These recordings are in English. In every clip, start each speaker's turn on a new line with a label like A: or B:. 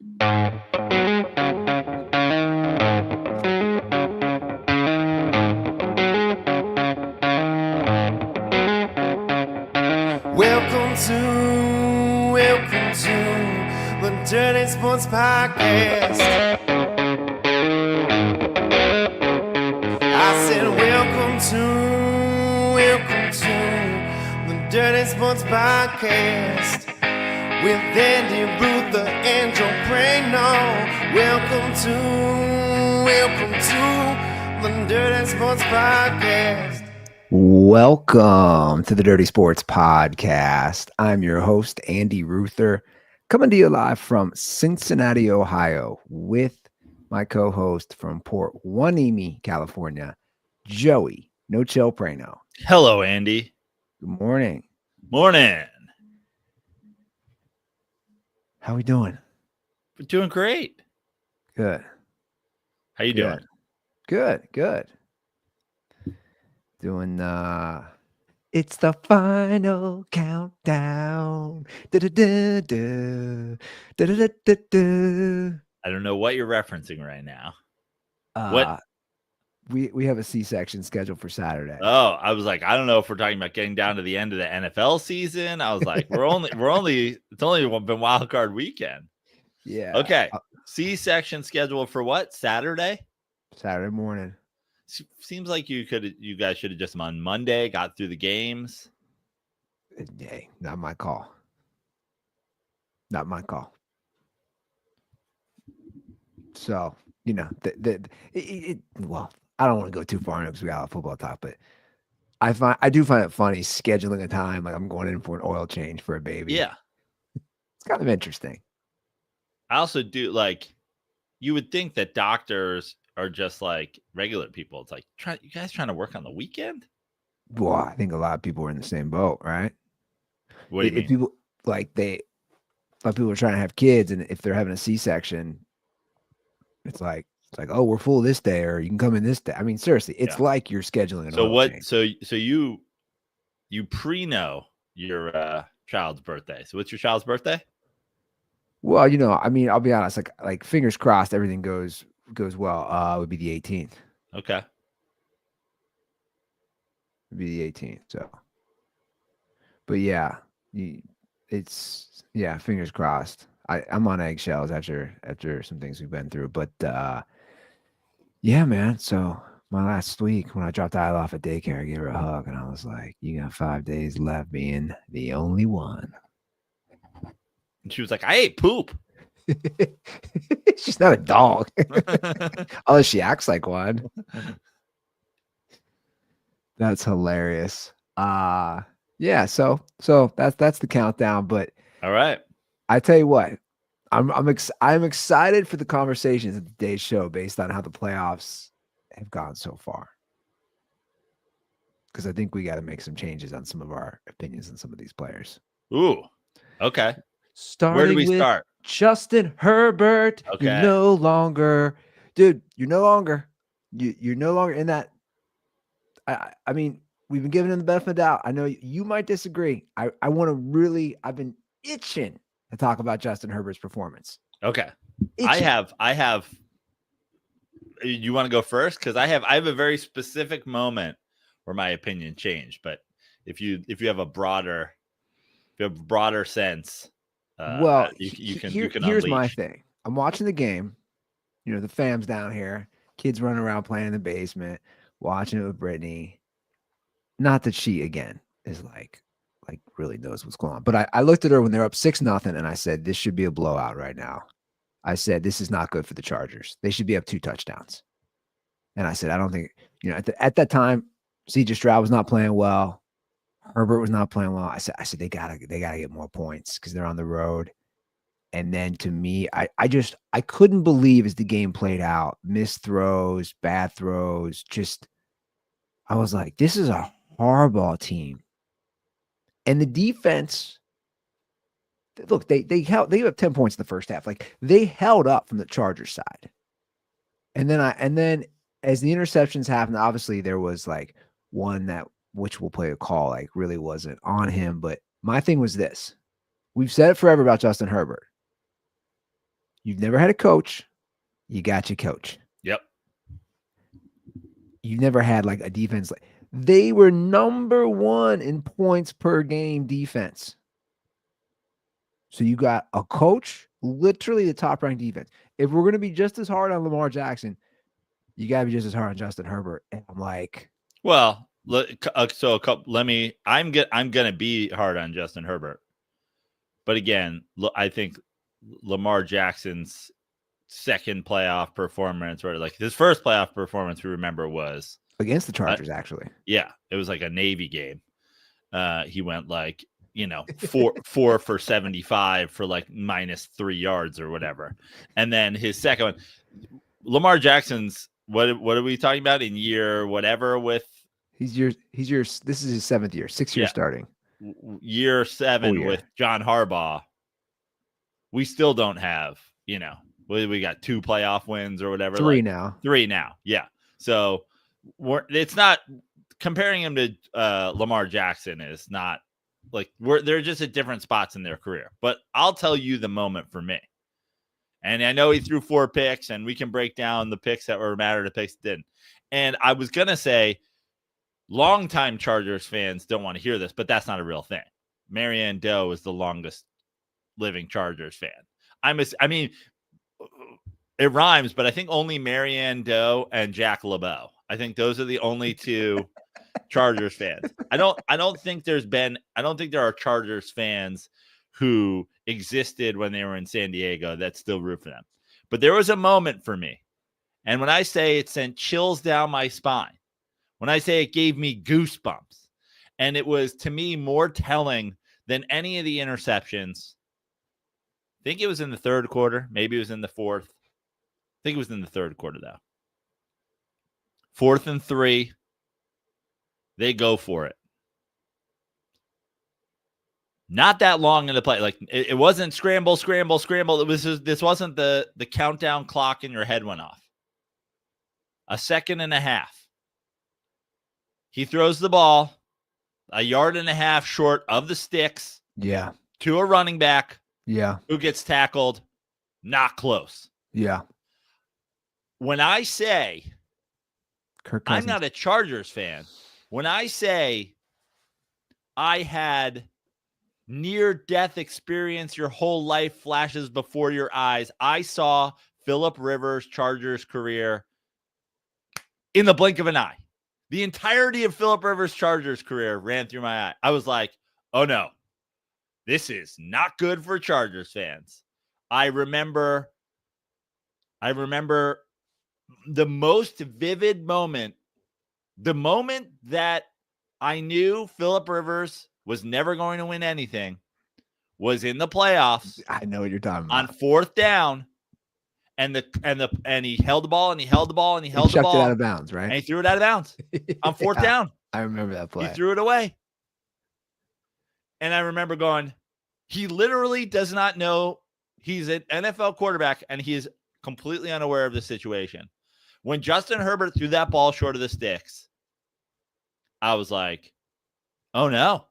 A: Welcome to the Dirty Sports Podcast. I said welcome to the Dirty Sports Podcast with Andy Ruther and Joe Prano. Welcome to the Dirty Sports Podcast.
B: Welcome to the Dirty Sports Podcast. I'm your host, Andy Ruther, coming to you live from Cincinnati, Ohio, with my co-host from Port Hueneme, California, Joey No Chill Prano.
C: Hello, Andy.
B: Good morning.
C: Morning.
B: How we doing?
C: We're doing great.
B: Good.
C: How you doing?
B: Good. Doing it's the final countdown. Da-da-da-da. Da-da-da-da-da.
C: I don't know what you're referencing right now.
B: What? We have a C-section scheduled for Saturday.
C: Oh, I was like, I don't know if we're talking about getting down to the end of the NFL season. I was like, it's only been wild card weekend.
B: Yeah.
C: Okay. C-section scheduled for what? Saturday
B: morning.
C: Seems like you guys should have just on Monday got through the games.
B: Hey, not my call. So, you know, well, I don't want to go too far into because we got a football talk, but I do find it funny scheduling a time like I'm going in for an oil change for a baby.
C: Yeah.
B: It's kind of interesting.
C: I also do you would think that doctors are just like regular people. It's like, you guys trying to work on the weekend?
B: Well, I think a lot of people are in the same boat, right?
C: What do you mean?
B: People a lot of people are trying to have kids, and if they're having a C-section, it's like, oh, we're full this day, or you can come in this day. I mean, seriously, it's like you're scheduling an oil change.
C: So you pre-know your child's birthday. So what's your child's birthday?
B: Well, you know, I mean, I'll be honest, like fingers crossed, everything goes well. It would be the 18th.
C: Okay.
B: It'd be the 18th. So, but yeah, fingers crossed. I'm on eggshells after some things we've been through, but yeah, man. So my last week when I dropped Isla off at daycare, I gave her a hug, and I was like, "You got 5 days left, being the only one."
C: And she was like, "I ate poop."
B: She's not a dog, unless she acts like one. That's hilarious. Yeah. So that's the countdown. But
C: all right,
B: I tell you what, I'm excited for the conversations at today's show based on how the playoffs have gone so far, because I think we got to make some changes on some of our opinions on some of these players.
C: Ooh, okay.
B: Where do we start? Justin Herbert.
C: Okay.
B: You're no longer in that. I mean, we've been giving him the benefit of the doubt. I know you might disagree. I've been itching to talk about Justin Herbert's performance.
C: Okay.
B: Itching.
C: I have, you want to go first? Cause I have a very specific moment where my opinion changed, but if you have a broader sense,
B: well,
C: you can
B: here's
C: unleash.
B: my thing. I'm watching the game. You know, the fam's down here. Kids running around playing in the basement, watching it with Brittany. Not that she again is like really knows what's going on. But I looked at her when they're up 6-0, and I said, this should be a blowout right now. I said, this is not good for the Chargers. They should be up 2 touchdowns. And I said, I don't think, you know, at that time, C.J. Stroud was not playing well. Herbert was not playing well. I said they gotta get more points because they're on the road. And then to me, I couldn't believe as the game played out, missed throws, bad throws. Just I was like, this is a Harbaugh team. And the defense, look, they gave up 10 points in the first half. Like they held up from the Chargers side. And then as the interceptions happened, obviously there was like one that which we'll play a call, like really wasn't on him. But my thing was this. We've said it forever about Justin Herbert. You've never had a coach. You got your coach.
C: Yep.
B: You've never had like a defense. They were number 1 in points per game defense. So you got a coach, literally the top ranked defense. If we're going to be just as hard on Lamar Jackson, you got to be just as hard on Justin Herbert. And I'm like,
C: well, so I'm going to be hard on Justin Herbert. But again, I think Lamar Jackson's second playoff performance, or like his first playoff performance, we remember, was
B: against the Chargers, actually.
C: Yeah, it was like a Navy game. He went like, 4 for 75 for like -3 yards or whatever. And then his second one, Lamar Jackson's, what are we talking about in year whatever with?
B: This is his 7th year, 6 years starting.
C: Year 7 with John Harbaugh. We still don't have, we got 2 playoff wins or whatever.
B: 3 now.
C: 3 now. Yeah. So it's not comparing him to Lamar Jackson is not like they're just at different spots in their career. But I'll tell you the moment for me. And I know he threw 4 picks, and we can break down the picks that were matter, the picks that didn't. And I was going to say, longtime Chargers fans don't want to hear this, but that's not a real thing. Marianne Doe is the longest living Chargers fan. I mean, it rhymes, but I think only Marianne Doe and Jack LeBeau. I think those are the only 2 Chargers fans. I don't think there are Chargers fans who existed when they were in San Diego that still root for them. But there was a moment for me. And when I say it sent chills down my spine, when I say it gave me goosebumps, and it was, to me, more telling than any of the interceptions. I think it was in the 3rd quarter. Maybe it was in the 4th. I think it was in the 3rd quarter, though. 4th and 3. They go for it. Not that long in the play. Like it wasn't scramble, scramble, scramble. This wasn't the countdown clock in your head went off. 1.5 seconds. He throws the ball 1.5 yards short of the sticks.
B: Yeah.
C: To a running back.
B: Yeah.
C: Who gets tackled. Not close.
B: Yeah.
C: When I say
B: Kirk Cousins.
C: I'm not a Chargers fan, when I say I had near-death experience, your whole life flashes before your eyes, I saw Phillip Rivers' Chargers career in the blink of an eye. The entirety of Phillip Rivers' Chargers career ran through my eye. I was like, oh no, this is not good for Chargers fans. I remember the most vivid moment, the moment that I knew Phillip Rivers was never going to win anything, was in the playoffs.
B: I know what you're talking
C: on
B: about.
C: 4th down, and he held the ball and he held the ball and he held the ball.
B: Chucked it out of bounds, right?
C: And he threw it out of bounds on 4th down.
B: I remember that play.
C: He threw it away. And I remember going, he literally does not know he's an NFL quarterback and he is completely unaware of the situation. When Justin Herbert threw that ball short of the sticks, I was like, oh no,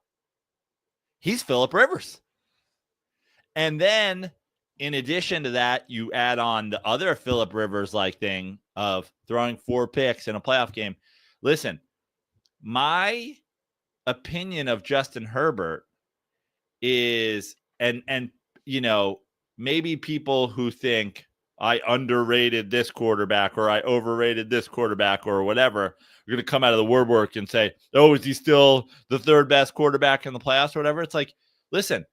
C: he's Phillip Rivers. And then in addition to that, you add on the other Phillip Rivers-like thing of throwing 4 picks in a playoff game. Listen, my opinion of Justin Herbert is, and maybe people who think I underrated this quarterback or I overrated this quarterback or whatever are going to come out of the woodwork and say, oh, is he still the 3rd best quarterback in the playoffs or whatever? It's like, listen,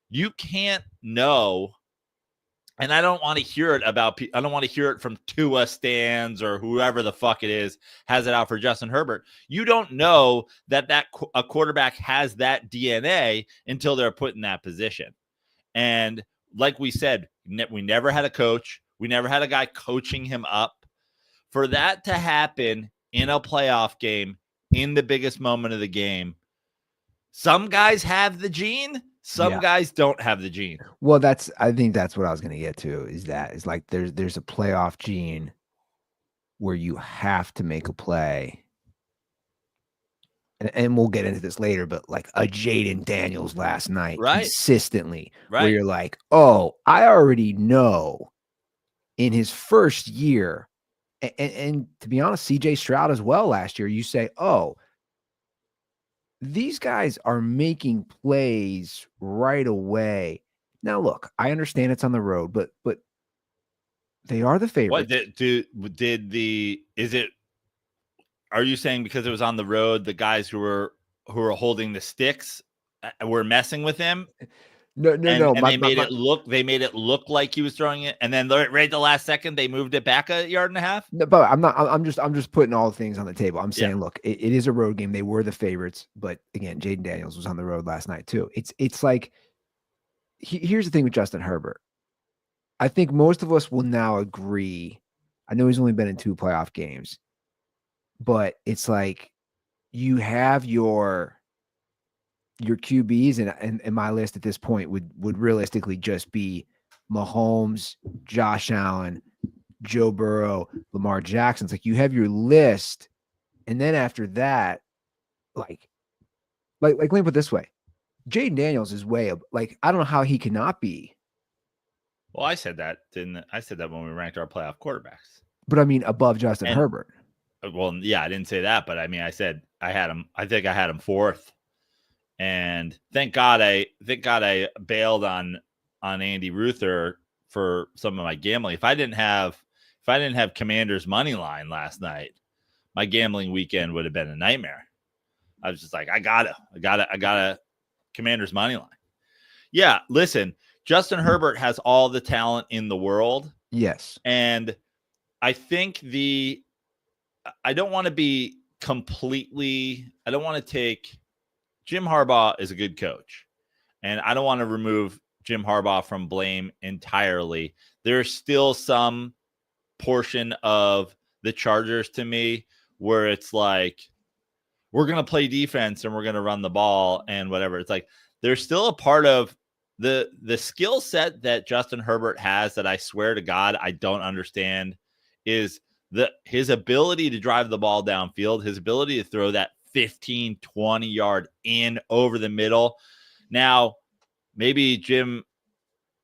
C: you can't know. And I don't want to hear it I don't want to hear it from Tua stands or whoever the fuck it is has it out for Justin Herbert. You don't know that a quarterback has that DNA until they're put in that position. And like we said, we never had a coach. We never had a guy coaching him up. For that to happen in a playoff game, in the biggest moment of the game, some guys have the gene. Some guys don't have the gene.
B: Well, I think that's what I was going to get to, is like there's a playoff gene where you have to make a play. And we'll get into this later, but like a Jaden Daniels last night, consistently, where you're like, oh, I already know in his first year, and to be honest, CJ Stroud as well last year, you say, oh, these guys are making plays right away. Now, look, I understand it's on the road, but they are the
C: What
B: favorites.
C: are you saying because it was on the road, the guys who were holding the sticks were messing with him?
B: No.
C: And they made it look like he was throwing it, and then right at the last second they moved it back a yard and a half.
B: No, but I'm just putting all things on the table. I'm saying,
C: Yeah.
B: look, it is a road game. They were the favorites, but again, Jaden Daniels was on the road last night too. It's like here's the thing with Justin Herbert. I think most of us will now agree. I know he's only been in 2 playoff games, but it's like you have your QBs, and my list at this point would realistically just be Mahomes, Josh Allen, Joe Burrow, Lamar Jackson. It's like you have your list, and then after that, like let me put it this way: Jaden Daniels is way up. Like I don't know how he cannot be.
C: Well, I said that, didn't I? I said that when we ranked our playoff quarterbacks.
B: But I mean, above Justin Herbert.
C: Well, yeah, I didn't say that, but I mean, I said I had him. I think I had him 4th, and thank God I bailed on Andy Ruther for some of my gambling. If I didn't have Commanders money line last night, my gambling weekend would have been a nightmare. I was just like, I gotta Commanders money line. Yeah, listen, Justin Herbert has all the talent in the world.
B: Yes.
C: And I think I don't want to take Jim Harbaugh is a good coach, and I don't want to remove Jim Harbaugh from blame entirely. There's still some portion of the Chargers to me where it's like, we're going to play defense and we're going to run the ball and whatever. It's like, there's still a part of the skill set that Justin Herbert has that I swear to God, I don't understand, is his ability to drive the ball downfield, his ability to throw that 15, 20 yard in over the middle. Now, maybe Jim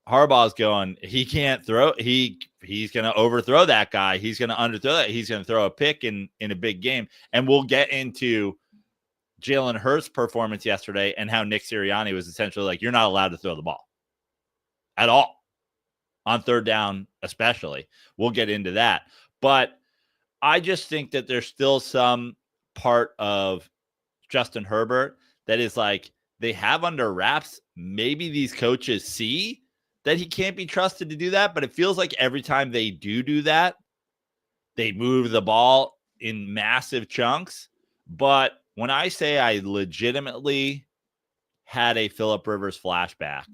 C: Harbaugh's going, he can't throw. He's going to overthrow that guy. He's going to underthrow that. He's going to throw a pick in a big game. And we'll get into Jalen Hurts' performance yesterday and how Nick Sirianni was essentially like, you're not allowed to throw the ball at all on 3rd down, especially. We'll get into that. But I just think that there's still some part of Justin Herbert that is like, they have under wraps. Maybe these coaches see that he can't be trusted to do that, but it feels like every time they do that, they move the ball in massive chunks. But when I say I legitimately had a Phillip Rivers flashback,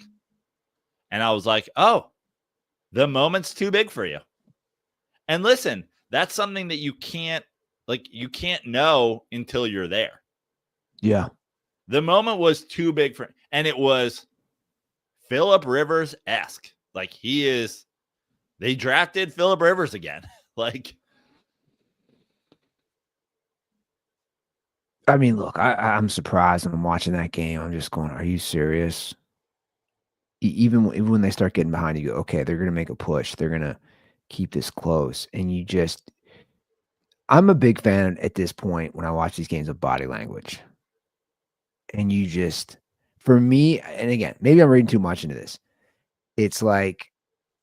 C: and I was like, oh, the moment's too big for you. And listen, that's something that you can't know until you're there.
B: Yeah.
C: The moment was too big for, and it was Phillip Rivers-esque. Like they drafted Phillip Rivers again. Like,
B: I mean, look, I'm surprised when I'm watching that game. I'm just going, are you serious? Even when they start getting behind, you go, okay, they're going to make a push. They're going to keep this close. And I'm a big fan at this point when I watch these games of body language. And for me, and again, maybe I'm reading too much into this. It's like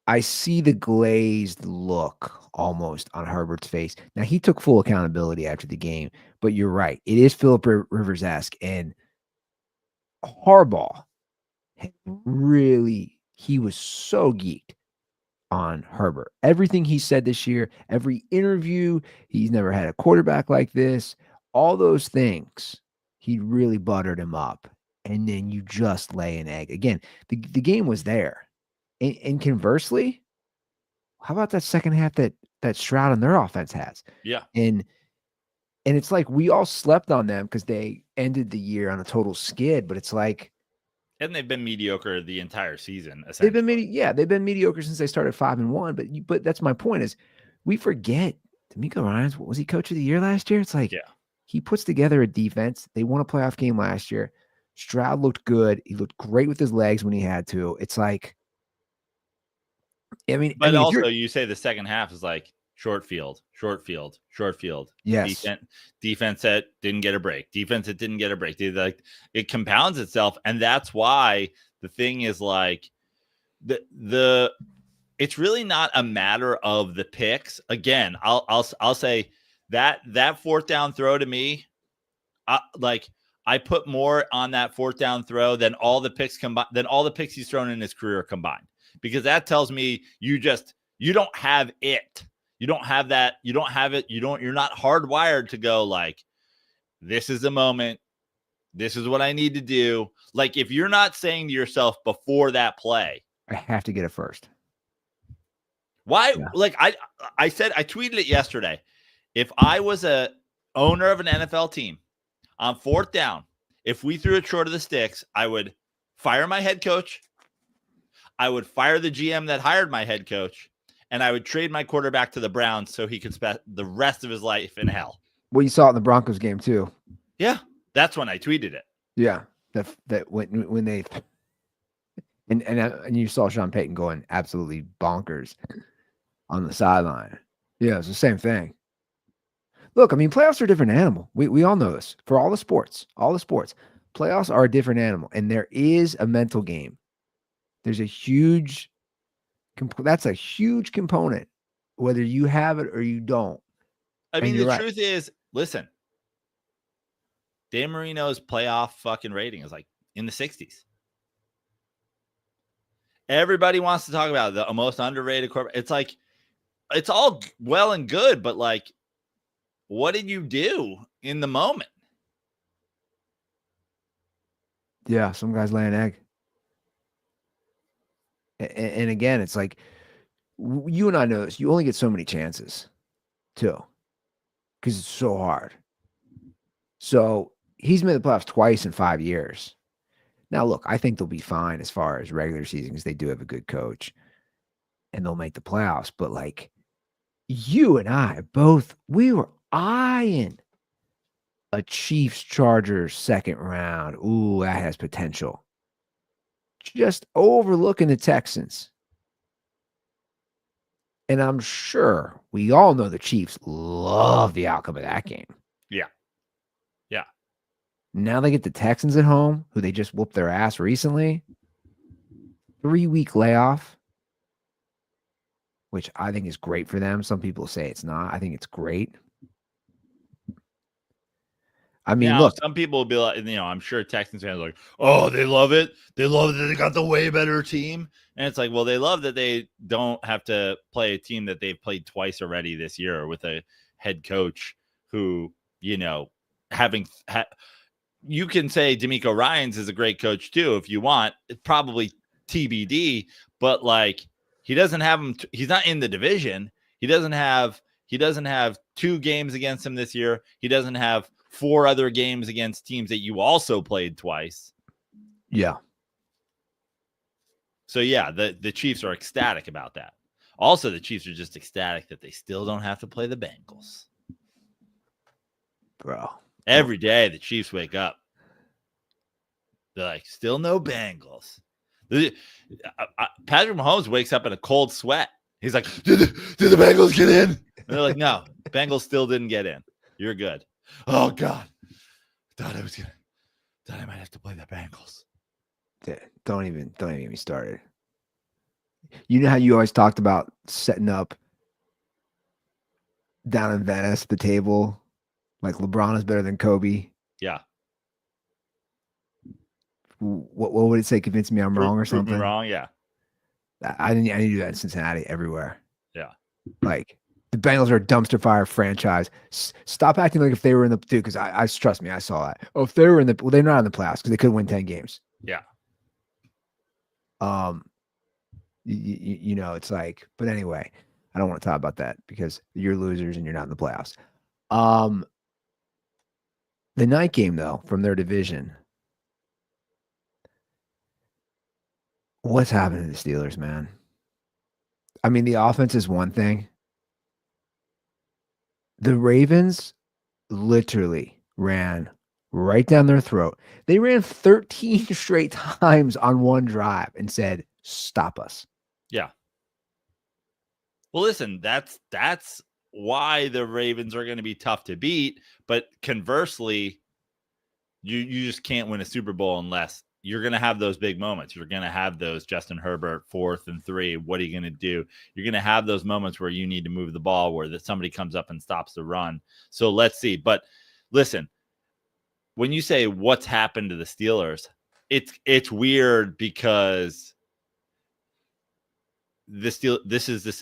B: I see the glazed look almost on Herbert's face. Now, he took full accountability after the game, but you're right. It is Phillip Rivers-esque. And Harbaugh, he was so geeked on Herbert. Everything he said this year, every interview, he's never had a quarterback like this, all those things, he really buttered him up. And then you just lay an egg. Again, the game was there. And conversely, how about that second half that Stroud and their offense has?
C: Yeah.
B: And it's like we all slept on them because they ended the year on a total skid, but it's like,
C: and they've been mediocre the entire season.
B: They've been mediocre since they started 5-1. But that's my point is we forget D'Amico Ryans. Was he coach of the year last year? It's like, he puts together a defense. They won a playoff game last year. Stroud looked good. He looked great with his legs when he had to. It's like,
C: But
B: if
C: also
B: you're,
C: you say the second half is like short field.
B: yes,
C: Defense that didn't get a break. Defense that didn't get a break. Like it compounds itself, and that's why the thing is like the it's really not a matter of the picks. Again, I'll say that fourth down throw to me, I put more on that fourth down throw than all the picks combined, than all the picks he's thrown in his career combined, because that tells me you don't have it. You don't have that. You don't have it. You're not hardwired to go like, this is the moment. This is what I need to do. Like if you're not saying to yourself before that play,
B: I have to get it first.
C: why?
B: Yeah.
C: Like I tweeted it yesterday. If I was a owner of an NFL team on fourth down, if we threw it short of the sticks, I would fire my head coach. I would fire the GM that hired my head coach, and I would trade my quarterback to the Browns so he could spend the rest of his life in hell.
B: Well, you saw it in the Broncos game too.
C: Yeah, that's when I tweeted it.
B: Yeah, that when they and you saw Sean Payton going absolutely bonkers on the sideline. Yeah, it's the same thing. Look, playoffs are a different animal. We all know this for all the sports. Playoffs are a different animal, and there is a mental game. There's a huge, that's a huge component, whether you have it or you don't.
C: The truth is, listen, Dan Marino's playoff fucking rating is like in the 60s. Everybody wants to talk about the most underrated quarterback. It's like, it's all well and good, but like, what did you do in the moment?
B: Yeah, some guys lay an egg. And again, it's like, you and I know this. You only get so many chances, too, because it's so hard. So he's made the playoffs twice in 5 years. Now, look, I think they'll be fine as far as regular season because they do have a good coach, and they'll make the playoffs. But like, you and I both, we were eyeing a Chiefs Chargers second round. Ooh, that has potential. Just overlooking the Texans. And I'm sure we all know the Chiefs love the outcome of that game.
C: Yeah. Yeah.
B: Now they get the Texans at home, who they just whooped their ass recently. 3-week layoff, which I think is great for them. Some people say it's not. I think it's great. Look.
C: Some people will be like, I'm sure Texans fans are like, oh, they love it. They love that they got the way better team. And it's like, well, they love that they don't have to play a team that they've played twice already this year with a head coach who, you can say D'Amico Ryans is a great coach too, if you want. It's probably TBD, but like, he doesn't have him. He's not in the division. He doesn't have 2 games against him this year. He doesn't have 4 other games against teams that you also played twice.
B: Yeah.
C: So yeah, the Chiefs are ecstatic about that. Also, the Chiefs are just ecstatic that they still don't have to play the Bengals.
B: Bro.
C: Every day the Chiefs wake up. They're like, still no Bengals. Patrick Mahomes wakes up in a cold sweat. He's like, did the Bengals get in? And they're like, no, Bengals still didn't get in. You're good. Oh God. Thought I might have to play the Bengals.
B: Don't even get me started. You know how you always talked about setting up down in Venice, the table, like LeBron is better than Kobe.
C: Yeah.
B: What would it say? Convince me I'm wrong or something?
C: Prove me wrong, yeah.
B: I need to do that in Cincinnati everywhere.
C: Yeah.
B: Like, the Bengals are a dumpster fire franchise. Stop acting like if they were in the dude, because I trust me, I saw that. Oh, if they were they're not in the playoffs because they could win 10 games.
C: Yeah.
B: It's like, but anyway, I don't want to talk about that because you're losers and you're not in the playoffs. The night game though, from their division. What's happening to the Steelers, man? The offense is one thing. The Ravens literally ran right down their throat. They ran 13 straight times on one drive and said, stop us.
C: Yeah. Well, listen, that's why the Ravens are going to be tough to beat. But conversely, you just can't win a Super Bowl unless you're going to have those big moments. You're going to have those Justin Herbert 4th and 3. What are you going to do? You're going to have those moments where you need to move the ball, where that somebody comes up and stops the run. So let's see. But listen, when you say what's happened to the Steelers, it's weird because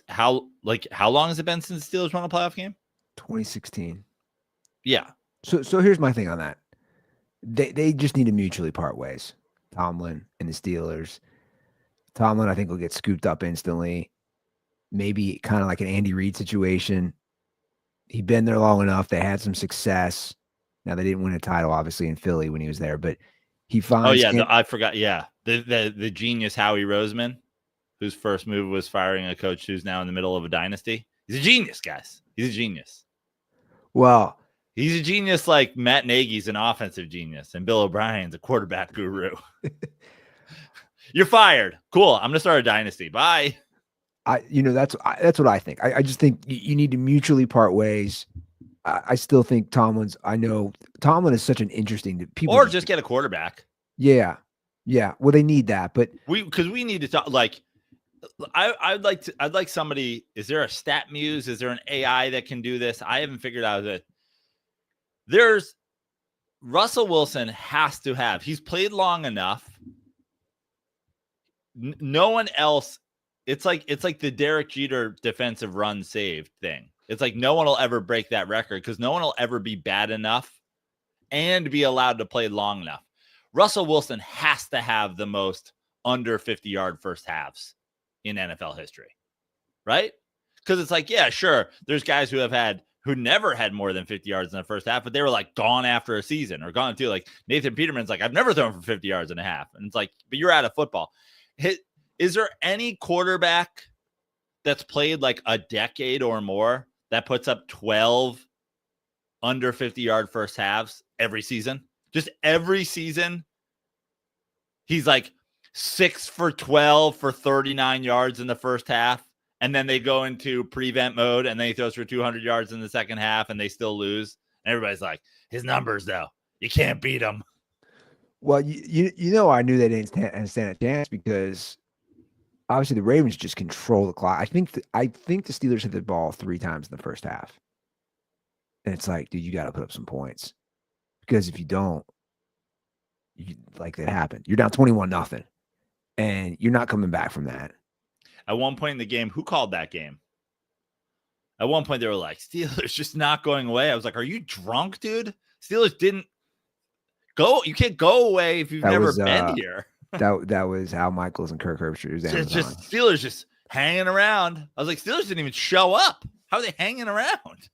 C: how long has it been since the Steelers won a playoff game?
B: 2016.
C: Yeah.
B: So here's my thing on that. They just need to mutually part ways. Tomlin and the Steelers. Tomlin, I think, will get scooped up instantly. Maybe kind of like an Andy Reid situation. He'd been there long enough. They had some success. Now, they didn't win a title, obviously, in Philly when he was there, but he finds...
C: Oh, yeah, I forgot. Yeah, the genius Howie Roseman, whose first move was firing a coach who's now in the middle of a dynasty. He's a genius, guys. He's a genius.
B: Well...
C: He's a genius like Matt Nagy's an offensive genius, and Bill O'Brien's a quarterback guru. You're fired. Cool. I'm going to start a dynasty. Bye.
B: That's what I think. I just think you need to mutually part ways. I still think I know Tomlin is such an interesting people.
C: Or just get a quarterback.
B: Yeah. Yeah. Well, they need that, but
C: because we need to talk like I'd like somebody. Is there a stat muse? Is there an AI that can do this? I haven't figured out that. There's Russell Wilson has to have. He's played long enough. No one else. It's like the Derek Jeter defensive run saved thing. It's like no one will ever break that record because no one will ever be bad enough and be allowed to play long enough. Russell Wilson has to have the most under 50-yard first halves in NFL history, right? Because it's like, yeah, sure. There's guys who never had more than 50 yards in the first half, but they were like gone after a season or gone too. Like Nathan Peterman's like, I've never thrown for 50 yards and a half. And it's like, but you're out of football. Is there any quarterback that's played like a decade or more that puts up 12 under 50-yard first halves every season? Just every season. He's like 6 for 12 for 39 yards in the first half. And then they go into prevent mode and then he throws for 200 yards in the second half and they still lose. And everybody's like, his numbers, though, you can't beat him.
B: Well, I knew they didn't stand a chance because obviously the Ravens just control the clock. I think the Steelers hit the ball 3 times in the first half. And it's like, dude, you got to put up some points because if you don't, like that happened. You're down 21-0 and you're not coming back from that.
C: At one point in the game, who called that game? At one point, they were like, Steelers just not going away. I was like, are you drunk, dude? Steelers didn't go. You can't go away if you've never been here.
B: That was Al Michaels and Kirk Herbert.
C: Just Steelers just hanging around. I was like, Steelers didn't even show up. How are they hanging around?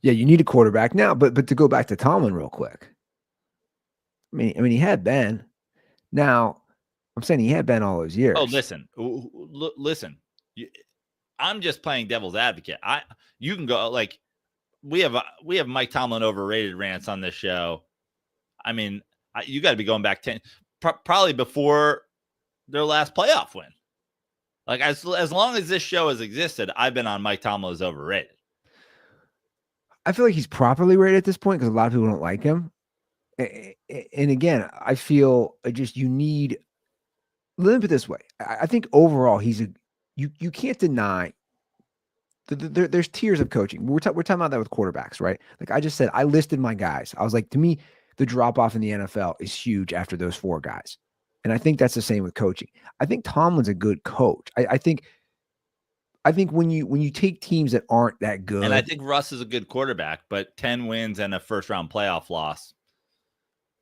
B: Yeah, you need a quarterback now. But to go back to Tomlin real quick. I mean, he had Ben. Now, I'm saying he had been all those years.
C: Oh, listen. I'm just playing devil's advocate. You can go like we have Mike Tomlin overrated rants on this show. I mean, you got to be going back 10, probably before their last playoff win. Like as long as this show has existed, I've been on Mike Tomlin is overrated.
B: I feel like he's properly rated at this point because a lot of people don't like him. And again, I feel just you need. Let me put it this way. I think overall you can't deny there's tiers of coaching. We're talking about that with quarterbacks, right? Like I just said, I listed my guys. I was like, to me, the drop off in the NFL is huge after those 4 guys. And I think that's the same with coaching. I think Tomlin's a good coach. I think when you take teams that aren't that good.
C: And I think Russ is a good quarterback, but 10 wins and a first round playoff loss.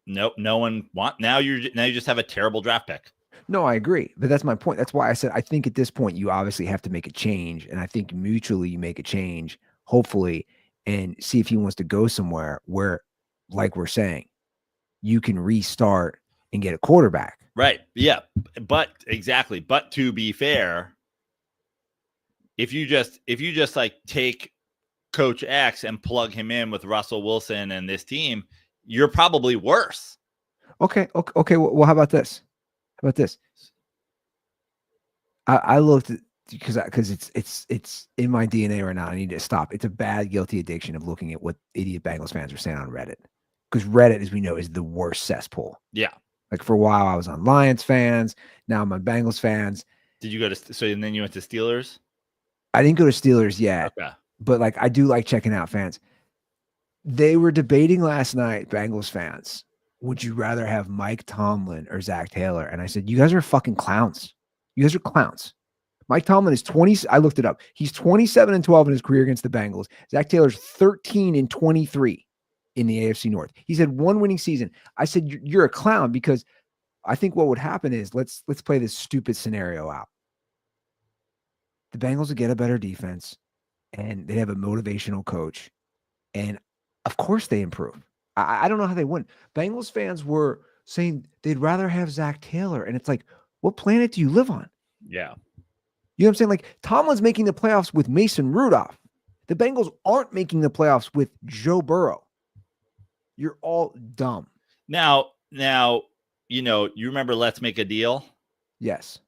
C: Nope. No one now you just have a terrible draft pick.
B: No, I agree. But that's my point. That's why I said I think at this point you obviously have to make a change. And I think mutually you make a change, hopefully, and see if he wants to go somewhere where, like we're saying, you can restart and get a quarterback.
C: Right. Yeah. But exactly. But to be fair, if you just like take Coach X and plug him in with Russell Wilson and this team, you're probably worse. Okay.
B: Well, how about this? I looked at because it's in my DNA right now. I need to stop. It's a bad guilty addiction of looking at what idiot Bengals fans are saying on Reddit. Because Reddit, as we know, is the worst cesspool.
C: Yeah.
B: Like for a while, I was on Lions fans. Now I'm on Bengals fans.
C: Did you go to and then you went to Steelers?
B: I didn't go to Steelers yet,
C: Okay.
B: but like I do like checking out fans. They were debating last night, Bengals fans. Would you rather have Mike Tomlin or Zach Taylor? And I said, you guys are fucking clowns. You guys are clowns. Mike Tomlin is 20. I looked it up. He's 27-12 in his career against the Bengals. Zach Taylor's 13-23 in the AFC North. He's had one winning season. I said, you're a clown, because I think what would happen is let's play this stupid scenario out. The Bengals would get a better defense, and they'd have a motivational coach, and of course they improve. I don't know how they wouldn't. Bengals fans were saying they'd rather have Zach Taylor, and it's like, what planet do you live on?
C: Yeah.
B: You know what I'm saying? Like, Tomlin's making the playoffs with Mason Rudolph. The Bengals aren't making the playoffs with Joe Burrow. You're all dumb.
C: Now, you remember Let's Make a Deal?
B: Yes.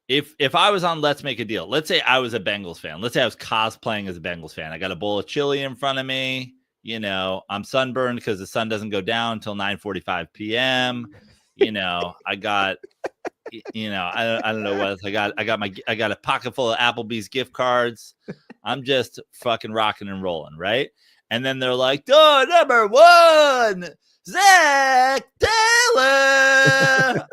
C: If I was on Let's Make a Deal, let's say I was a Bengals fan. Let's say I was cosplaying as a Bengals fan. I got a bowl of chili in front of me. I'm sunburned because the sun doesn't go down until 9:45 p.m. I got, I don't know what else. I got a pocket full of Applebee's gift cards. I'm just fucking rocking and rolling, right? And then they're like, door number 1, Zach Taylor.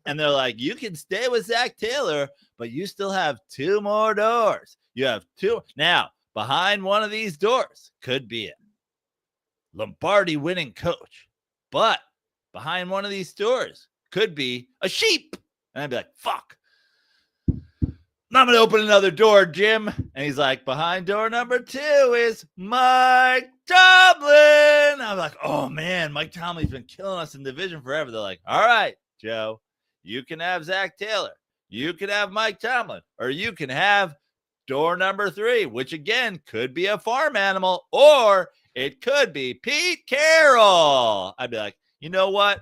C: And they're like, you can stay with Zach Taylor, but you still have 2 more doors. You have 2. Now, behind one of these doors could be a Lombardi winning coach, but behind one of these doors could be a sheep. And I'd be like, fuck, I'm going to open another door, Jim. And he's like, behind door number 2 is Mike Tomlin. I'm like, oh man, Mike Tomlin's been killing us in division forever. They're like, all right, Joe, you can have Zach Taylor, you can have Mike Tomlin, or you can have door number 3, which again could be a farm animal, or it could be Pete Carroll. I'd be like, you know what?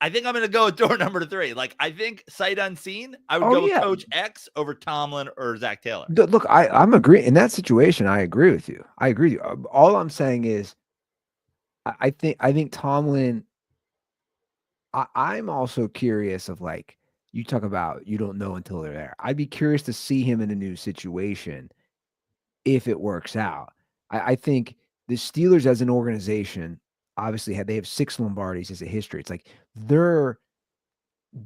C: I think I'm going to go with door number 3. Like, I think sight unseen, I would go with Coach X over Tomlin or Zach Taylor.
B: Look, I'm agreeing. In that situation, I agree with you. I agree with you. All I'm saying is I think Tomlin, I'm also curious of, like, you talk about you don't know until they're there. I'd be curious to see him in a new situation if it works out. I think the Steelers as an organization, obviously, they have 6 Lombardis as a history. It's like their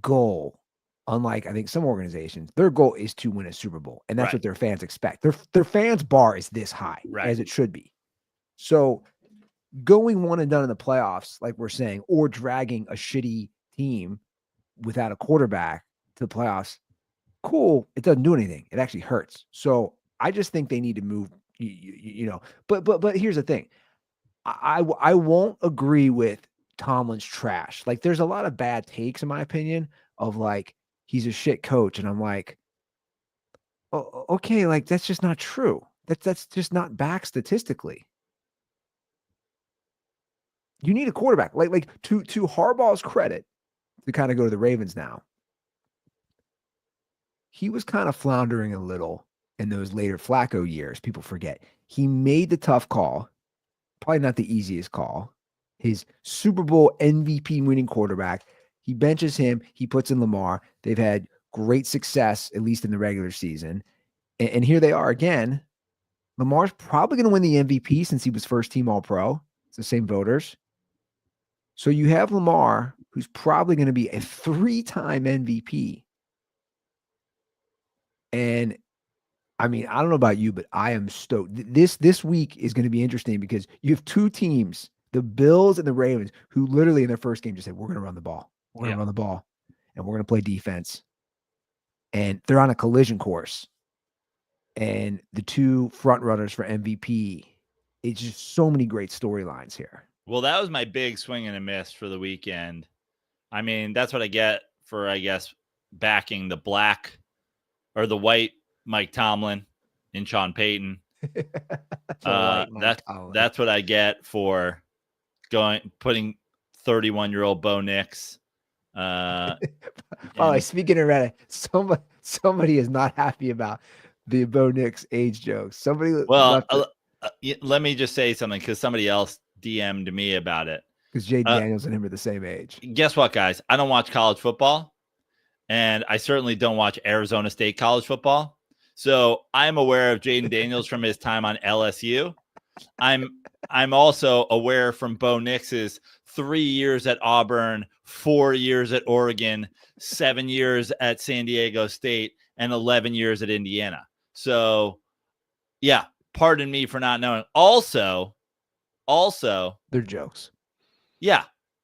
B: goal, unlike I think some organizations, their goal is to win a Super Bowl, and that's what their fans expect. Their fans' bar is this high, as it should be. So going one and done in the playoffs, like we're saying, or dragging a shitty team without a quarterback to the playoffs, cool. It doesn't do anything. It actually hurts. So I just think they need to move. But here's the thing. I won't agree with Tomlin's trash. Like, there's a lot of bad takes, in my opinion, of like he's a shit coach, and I'm like, oh, okay, like that's just not true. That's just not back statistically. You need a quarterback. Like to Harbaugh's credit, to kind of go to the Ravens now, he was kind of floundering a little in those later Flacco years. People forget. He made the tough call. Probably not the easiest call. His Super Bowl MVP winning quarterback. He benches him. He puts in Lamar. They've had great success, at least in the regular season. And here they are again. Lamar's probably going to win the MVP since he was first team All-Pro. It's the same voters. So you have Lamar, who's probably going to be a 3-time MVP. And I mean, I don't know about you, but I am stoked. This week is going to be interesting because you have 2 teams, the Bills and the Ravens, who literally in their first game just said, we're going to run the ball. We're going to run the ball, and we're going to play defense. And they're on a collision course. And the 2 front runners for MVP, it's just so many great storylines here.
C: Well, that was my big swing and a miss for the weekend. I mean, that's what I get for, I guess, backing the black or the white Mike Tomlin and Sean Payton. That's what I get for putting 31-year-old Bo Nix
B: By the way,
C: and
B: speaking of Reddit, somebody is not happy about the Bo Nix age jokes. Somebody
C: well,
B: left it
C: let me just say something because somebody else DM'd me about it.
B: because Jaden Daniels and him are the same age.
C: Guess what, guys? I don't watch college football, and I certainly don't watch Arizona State college football. So I'm aware of Jaden Daniels from his time on LSU. I'm also aware from Bo Nix's 3 years at Auburn, 4 years at Oregon, 7 years at San Diego State, and 11 years at Indiana. So, yeah, pardon me for not knowing. Also,
B: They're jokes.
C: yeah.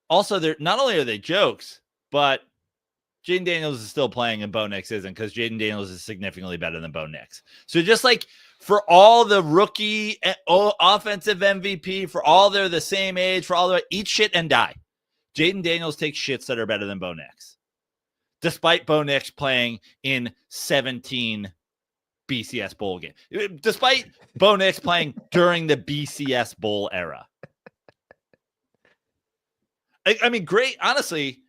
C: Also, they're not only are they jokes, but Jaden Daniels is still playing and Bo Nix isn't because Jaden Daniels is significantly better than Bo Nix. So just like for all the rookie offensive MVP, for all they're the same age, for all the eat shit and die. Jaden Daniels takes shits that are better than Bo Nix. Despite Bo Nix playing in 17 BCS bowl games. Despite Bo Nix playing during the BCS bowl era. I mean, great. Honestly,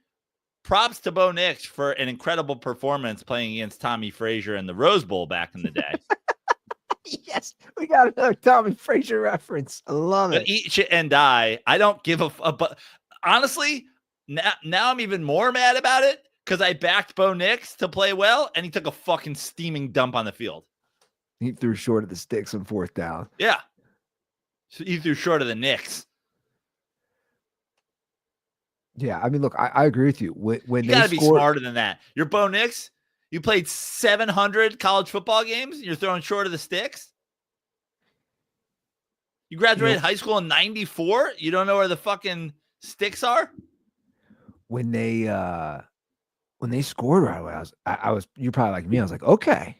C: props to Bo Nix for an incredible performance playing against Tommy Frazier in the Rose Bowl back in the day.
B: Yes, we got another Tommy Frazier reference. I love
C: But
B: it.
C: eat shit and die. I don't give a but honestly, now I'm even more mad about it because I backed Bo Nix to play well, and he took a fucking steaming dump on the field.
B: He threw short of the sticks on 4th down.
C: Yeah. So he threw short of the Knicks.
B: Yeah, I mean, look, I agree with you. When
C: You
B: they
C: got to be
B: scored,
C: smarter than that. You're Bo Nix. You played 700 college football games. You're throwing short of the sticks. You graduated high school in 94. You don't know where the fucking sticks are?
B: when they scored right away, I was you're probably like me. I was like, okay,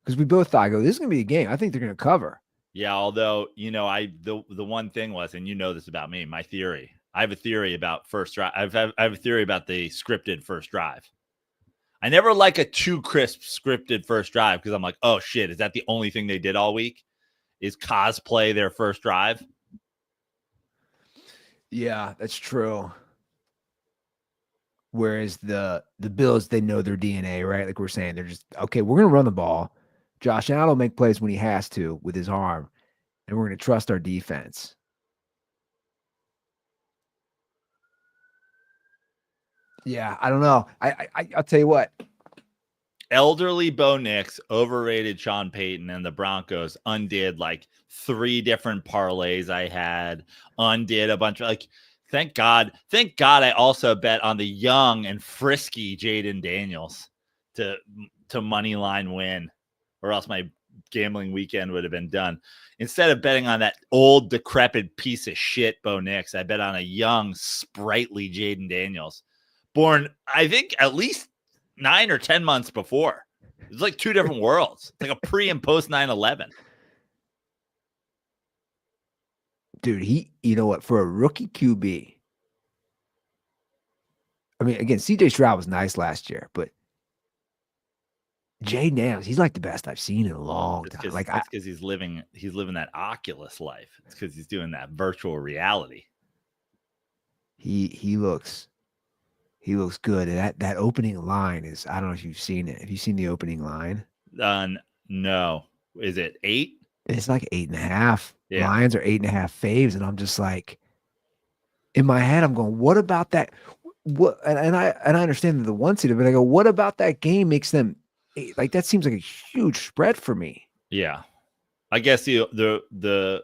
B: because we both thought, I go, this is gonna be a game. I think they're gonna cover.
C: Yeah, although the one thing was, and you know this about me, my theory. I have a theory about first drive. I have a theory about the scripted first drive. I never like a too crisp scripted first drive because I'm like, oh shit, is that the only thing they did all week? Is cosplay their first drive?
B: Yeah, that's true. Whereas the Bills, they know their DNA, right? Like we're saying, they're just okay. We're gonna run the ball. Josh Allen will make plays when he has to with his arm, and we're gonna trust our defense. Yeah, I don't know. I'll tell you what.
C: Elderly Bo Nix overrated Sean Payton, and the Broncos undid like 3 different parlays I had, undid a bunch of thank God I also bet on the young and frisky Jaden Daniels to money line win, or else my gambling weekend would have been done. Instead of betting on that old decrepit piece of shit Bo Nix, I bet on a young sprightly Jaden Daniels, born I think at least 9 or 10 months before. It's like 2 different worlds. It's like a pre and post 9/11.
B: Dude, you know what? For a rookie QB, I mean, again, CJ Stroud was nice last year, but Daniels, he's like the best I've seen in a long time. Like
C: that's because he's living that Oculus life. It's because he's doing that virtual reality.
B: He looks good. And that opening line is, I don't know if you've seen it. Have you seen the opening line?
C: No. Is it 8?
B: It's like 8.5.
C: Yeah.
B: Lions are 8.5 faves, and I'm just like, in my head, I'm going, what about that? What? And I understand the 1 seed, but I go, what about that game makes them like that? Seems like a huge spread for me.
C: Yeah, I guess the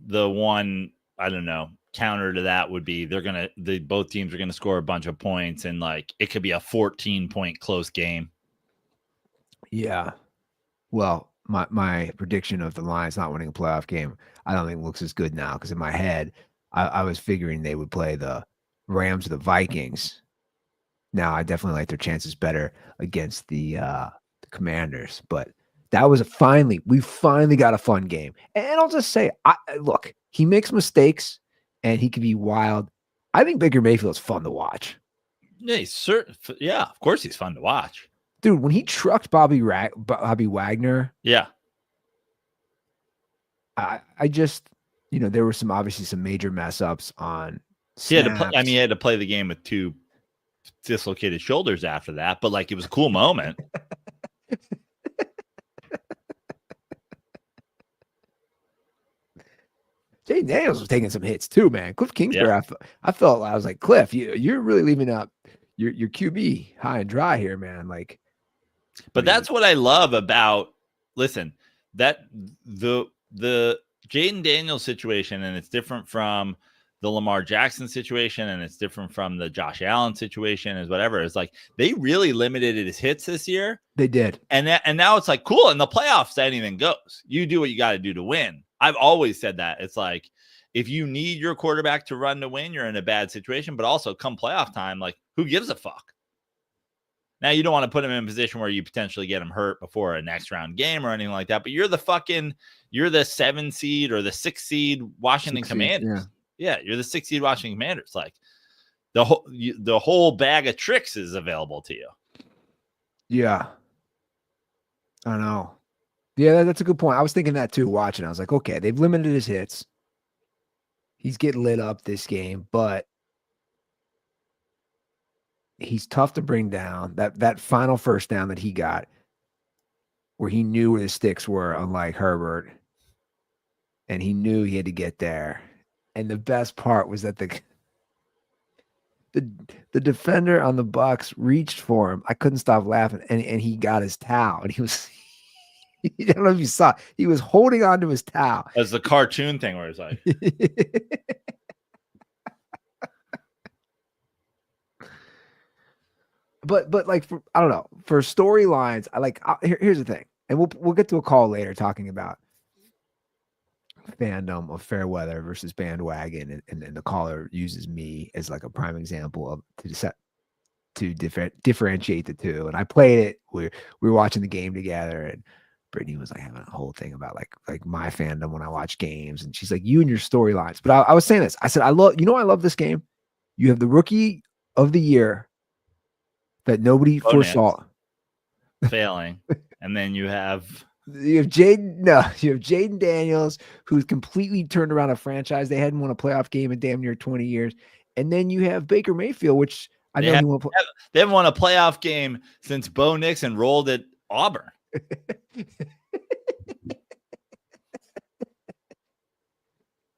C: one, I don't know, counter to that would be both teams are gonna score a bunch of points, and like it could be a 14-point close game.
B: Yeah. Well, my prediction of the Lions not winning a playoff game, I don't think looks as good now, because in my head, I was figuring they would play the Rams or the Vikings. Now I definitely like their chances better against the Commanders, but that was we finally got a fun game. And I'll just say, look, he makes mistakes and he can be wild. I think Baker Mayfield's fun to watch.
C: Yeah, of course he's fun to watch.
B: Dude, when he trucked Bobby Wagner,
C: yeah,
B: I just, there were obviously some major mess ups on snaps.
C: He had to play the game with 2 dislocated shoulders after that, but like it was a cool moment.
B: Jay Daniels was taking some hits too, man. Cliff Kingsbury, I felt I was like, Cliff, you're really leaving up your QB high and dry here, man. Like,
C: but that's what I love about. Listen, that the Jaden Daniels situation, and it's different from the Lamar Jackson situation, and it's different from the Josh Allen situation, is whatever. It's like they really limited his hits this year.
B: They did,
C: and now it's like cool. In the playoffs, anything goes. You do what you got to do to win. I've always said that. It's like if you need your quarterback to run to win, you're in a bad situation. But also, come playoff time, like who gives a fuck? Now you don't want to put him in a position where you potentially get him hurt before a next round game or anything like that. But you're the 7 seed or the 6 seed Washington Commanders. Yeah, you're the 6 seed Washington Commanders. Like the whole bag of tricks is available to you.
B: Yeah, I know. Yeah, that's a good point. I was thinking that too, watching. I was like, okay, they've limited his hits. He's getting lit up this game, but he's tough to bring down. That final first down that he got, where he knew where the sticks were, unlike Herbert, and he knew he had to get there. And the best part was that the defender on the Bucs reached for him. I couldn't stop laughing, and he got his towel, and he was. I don't know if you saw. He was holding on to his towel.
C: As the cartoon thing where it's like.
B: but like I don't know, for storylines, here's the thing, and we'll get to a call later talking about fandom of Fairweather versus bandwagon, and the caller uses me as like a prime example of to differentiate the two. And I played it. We were watching the game together, and Brittany was like having a whole thing about like my fandom when I watch games, and she's like, you and your storylines. But I was saying this. I said I love this game. You have the rookie of the year that nobody foresaw
C: failing, and then you have
B: Jaden Daniels, who's completely turned around a franchise. They hadn't won a playoff game in damn near 20 years, and then you have Baker Mayfield, which they haven't
C: won a playoff game since Bo Nix enrolled at Auburn.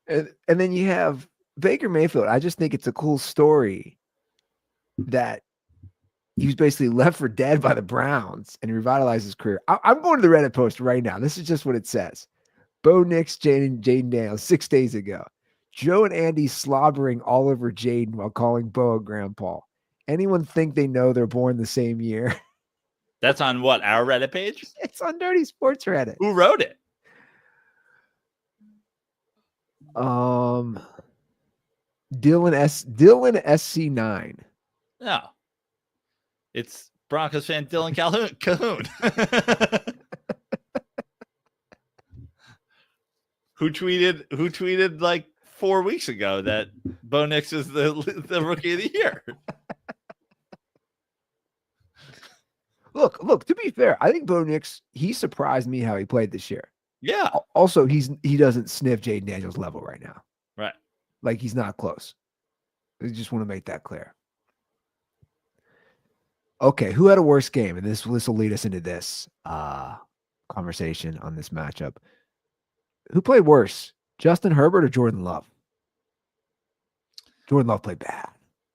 B: And then you have Baker Mayfield. I just think it's a cool story that he was basically left for dead by the Browns and he revitalized his career. I'm going to the Reddit post right now. This is just what it says. Bo Nix, Jaden Daniels, 6 days ago. Joe and Andy slobbering all over Jaden while calling Bo a grandpa. Anyone think they know they're born the same year?
C: That's on what? Our Reddit page?
B: It's on Dirty Sports Reddit.
C: Who wrote it?
B: Dylan SC9.
C: No. It's Broncos fan Dylan Cahoon. Who tweeted like 4 weeks ago that Bo Nix is the rookie of the year.
B: Look, to be fair, I think Bo Nix, he surprised me how he played this year.
C: Yeah.
B: Also, he doesn't sniff Jaden Daniels' level right now.
C: Right.
B: Like he's not close. I just want to make that clear. Okay, who had a worse game? And this will lead us into this conversation on this matchup. Who played worse, Justin Herbert or Jordan Love? Jordan Love played bad.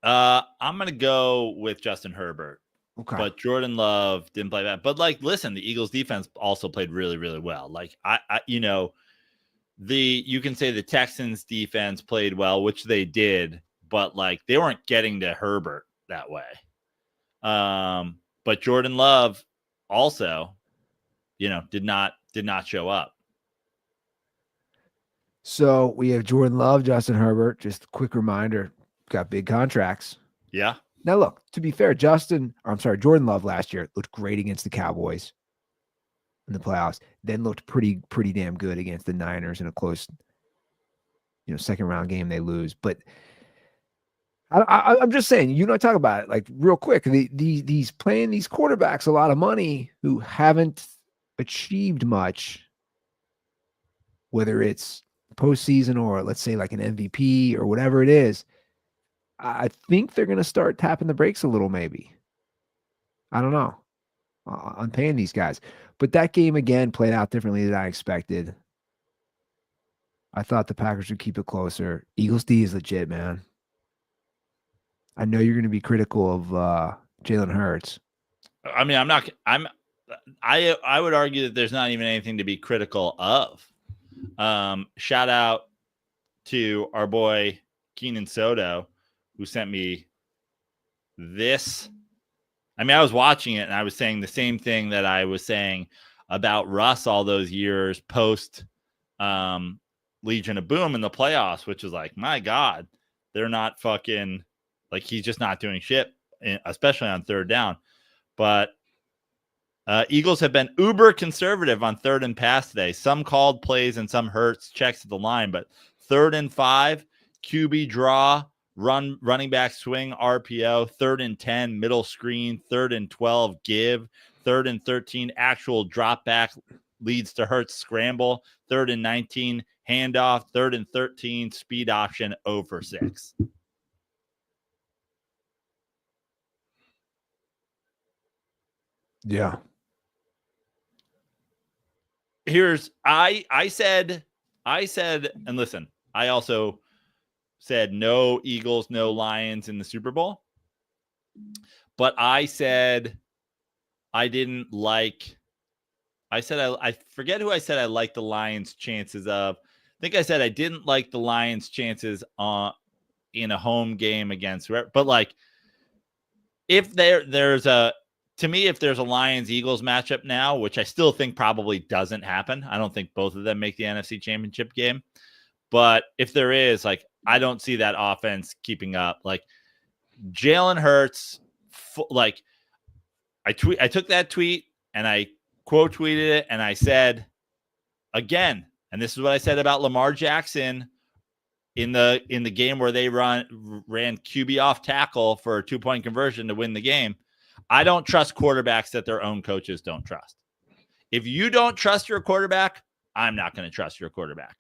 C: I'm going to go with Justin Herbert.
B: Okay.
C: But Jordan Love didn't play bad. But like, listen, the Eagles defense also played really, really well. Like you can say the Texans defense played well, which they did, but like they weren't getting to Herbert that way. But Jordan Love also, did not show up.
B: So we have Jordan Love, Justin Herbert. Just a quick reminder, got big contracts.
C: Yeah.
B: Now, look, to be fair, Jordan Love last year looked great against the Cowboys in the playoffs, then looked pretty damn good against the Niners in a close, second round game they lose. But I'm just saying, talk about it like real quick. These playing these quarterbacks a lot of money who haven't achieved much, whether it's postseason or let's say like an MVP or whatever it is. I think they're going to start tapping the brakes a little, maybe. I don't know on paying these guys. But that game, again, played out differently than I expected. I thought the Packers would keep it closer. Eagles D is legit, man. I know you're going to be critical of Jalen Hurts.
C: I mean, I would argue that there's not even anything to be critical of. Shout out to our boy Keenan Soto, who sent me this. I mean, I was watching it and I was saying the same thing that I was saying about Russ all those years post Legion of Boom in the playoffs, which is like, my God, they're not fucking, like, he's just not doing shit, especially on third down. But Eagles have been uber conservative on 3rd and pass today. Some called plays and some Hurts checks at the line, but 3rd and 5, QB draw, running back swing, RPO, 3rd and 10, middle screen, 3rd and 12, give, 3rd and 13, actual drop back leads to Hurts scramble, 3rd and 19, handoff, 3rd and 13, speed option, 0 for 6.
B: Yeah.
C: Here's I said, and listen, I also said no Eagles, no Lions in the Super Bowl. But I said I didn't like, I forget who I said I liked the Lions' chances of. I think I said I didn't like the Lions' chances in a home game against whoever. But like, if there's a Lions-Eagles matchup now, which I still think probably doesn't happen. I don't think both of them make the NFC Championship game. But if there is, like, I don't see that offense keeping up. Like, Jalen Hurts, like, I took that tweet and I quote tweeted it and I said, again, and this is what I said about Lamar Jackson in the game where they ran QB off tackle for a 2-point conversion to win the game. I don't trust quarterbacks that their own coaches don't trust. If you don't trust your quarterback, I'm not going to trust your quarterback.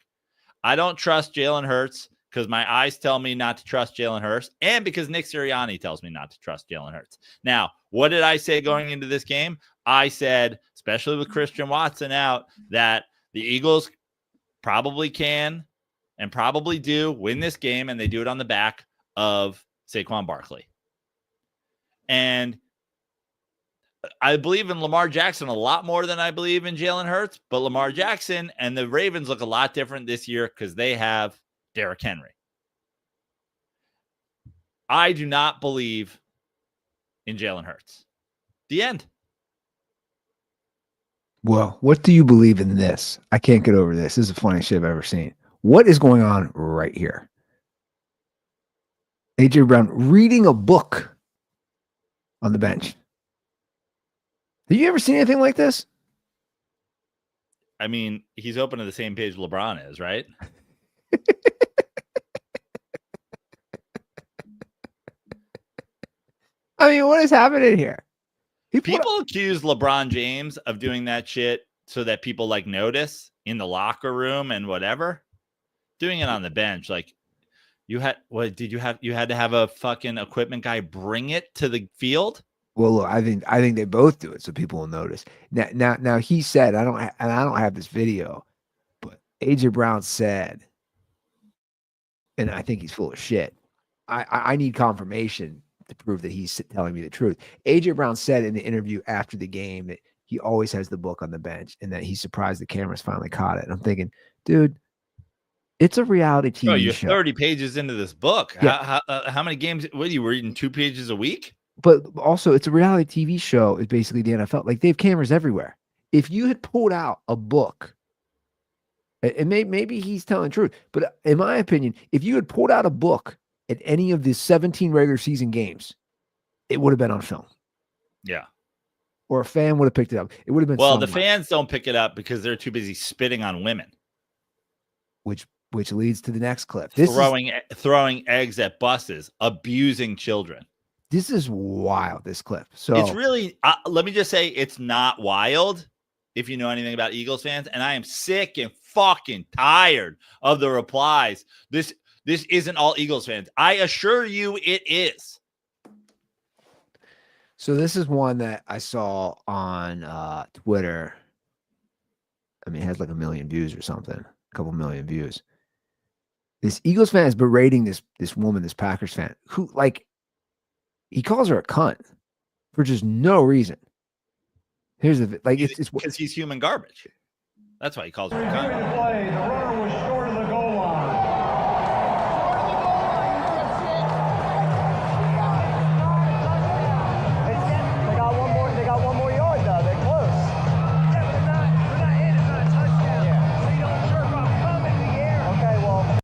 C: I don't trust Jalen Hurts because my eyes tell me not to trust Jalen Hurts and because Nick Sirianni tells me not to trust Jalen Hurts. Now, what did I say going into this game? I said, especially with Christian Watson out, that the Eagles probably can and probably do win this game, and they do it on the back of Saquon Barkley. And I believe in Lamar Jackson a lot more than I believe in Jalen Hurts, but Lamar Jackson and the Ravens look a lot different this year because they have Derrick Henry. I do not believe in Jalen Hurts. The end.
B: Well, what do you believe in this? I can't get over this. This is the funniest shit I've ever seen. What is going on right here? AJ Brown reading a book on the bench. Have you ever seen anything like this?
C: I mean, he's open to the same page LeBron is, right?
B: I mean, what is happening here?
C: People accuse LeBron James of doing that shit so that people like notice in the locker room and whatever. Doing it on the bench, like you had to have a fucking equipment guy bring it to the field?
B: Well, look, I think they both do it so people will notice. Now he said, I don't have this video, but AJ Brown said, and I think he's full of shit. I need confirmation to prove that he's telling me the truth. AJ Brown said in the interview after the game that he always has the book on the bench and that he's surprised the cameras finally caught it. And I'm thinking, dude, it's a reality TV
C: you're
B: show.
C: 30 pages into this book. Yeah. How many games? What, you were reading 2 pages a week?
B: But also, it's a reality TV show. It's basically the NFL. Like, they have cameras everywhere. If you had pulled out a book, and maybe he's telling the truth, but in my opinion, if you had pulled out a book at any of the 17 regular season games, it would have been on film.
C: Yeah.
B: Or a fan would have picked it up. It would have been.
C: Well, the fans don't pick it up because they're too busy spitting on women.
B: Which leads to the next clip.
C: Throwing eggs at buses, abusing children.
B: This is wild, this clip. So
C: it's really, let me just say, it's not wild if you know anything about Eagles fans. And I am sick and fucking tired of the replies. This this isn't all Eagles fans. I assure you it is.
B: So this is one that I saw on Twitter. I mean, it has like 1 million views or something, a couple million views. This Eagles fan is berating this woman, this Packers fan, who like he calls her a cunt for just no reason. Here's the like it's
C: because he's human garbage. That's why he calls her a cunt.
D: The runner was short of the goal line. They got one more yard though. They're close. Yeah, but they're not in. It's not a touchdown. Yeah. So you don't jerk off, come in the air. Okay, well.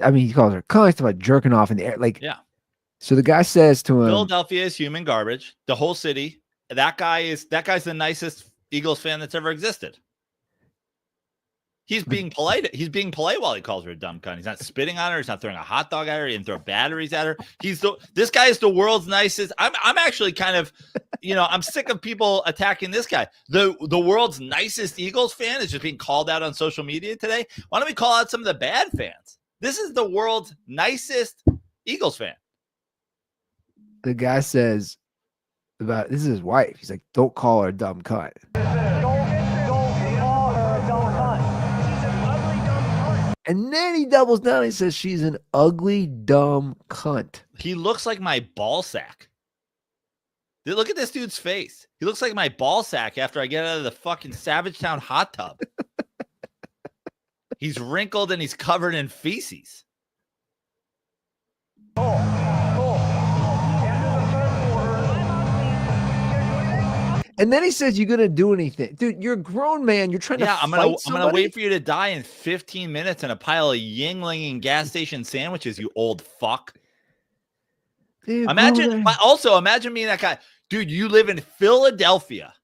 B: I mean, he calls her cunt. He's talking about jerking off in the air. Like,
C: yeah.
B: So the guy says to him,
C: Philadelphia is human garbage. The whole city. That guy's the nicest Eagles fan that's ever existed. He's being polite. He's being polite while he calls her a dumb cunt. He's not spitting on her. He's not throwing a hot dog at her. He didn't throw batteries at her. This guy is the world's nicest. I'm actually kind of, I'm sick of people attacking this guy. The world's nicest Eagles fan is just being called out on social media today. Why don't we call out some of the bad fans? This is the world's nicest Eagles fan.
B: The guy says about this is his wife. He's like, don't call her a dumb cunt. And then he doubles down. He says she's an ugly, dumb cunt.
C: He looks like my ball sack. Look at this dude's face. He looks like my ball sack after I get out of the fucking Savage Town hot tub. He's wrinkled and he's covered in feces.
B: And then he says, "You're gonna do anything, dude? You're a grown man. You're trying to fight somebody?
C: I'm gonna wait for you to die in 15 minutes in a pile of Yingling gas station sandwiches. You old fuck."
B: Dude,
C: imagine me and that guy, dude. You live in Philadelphia,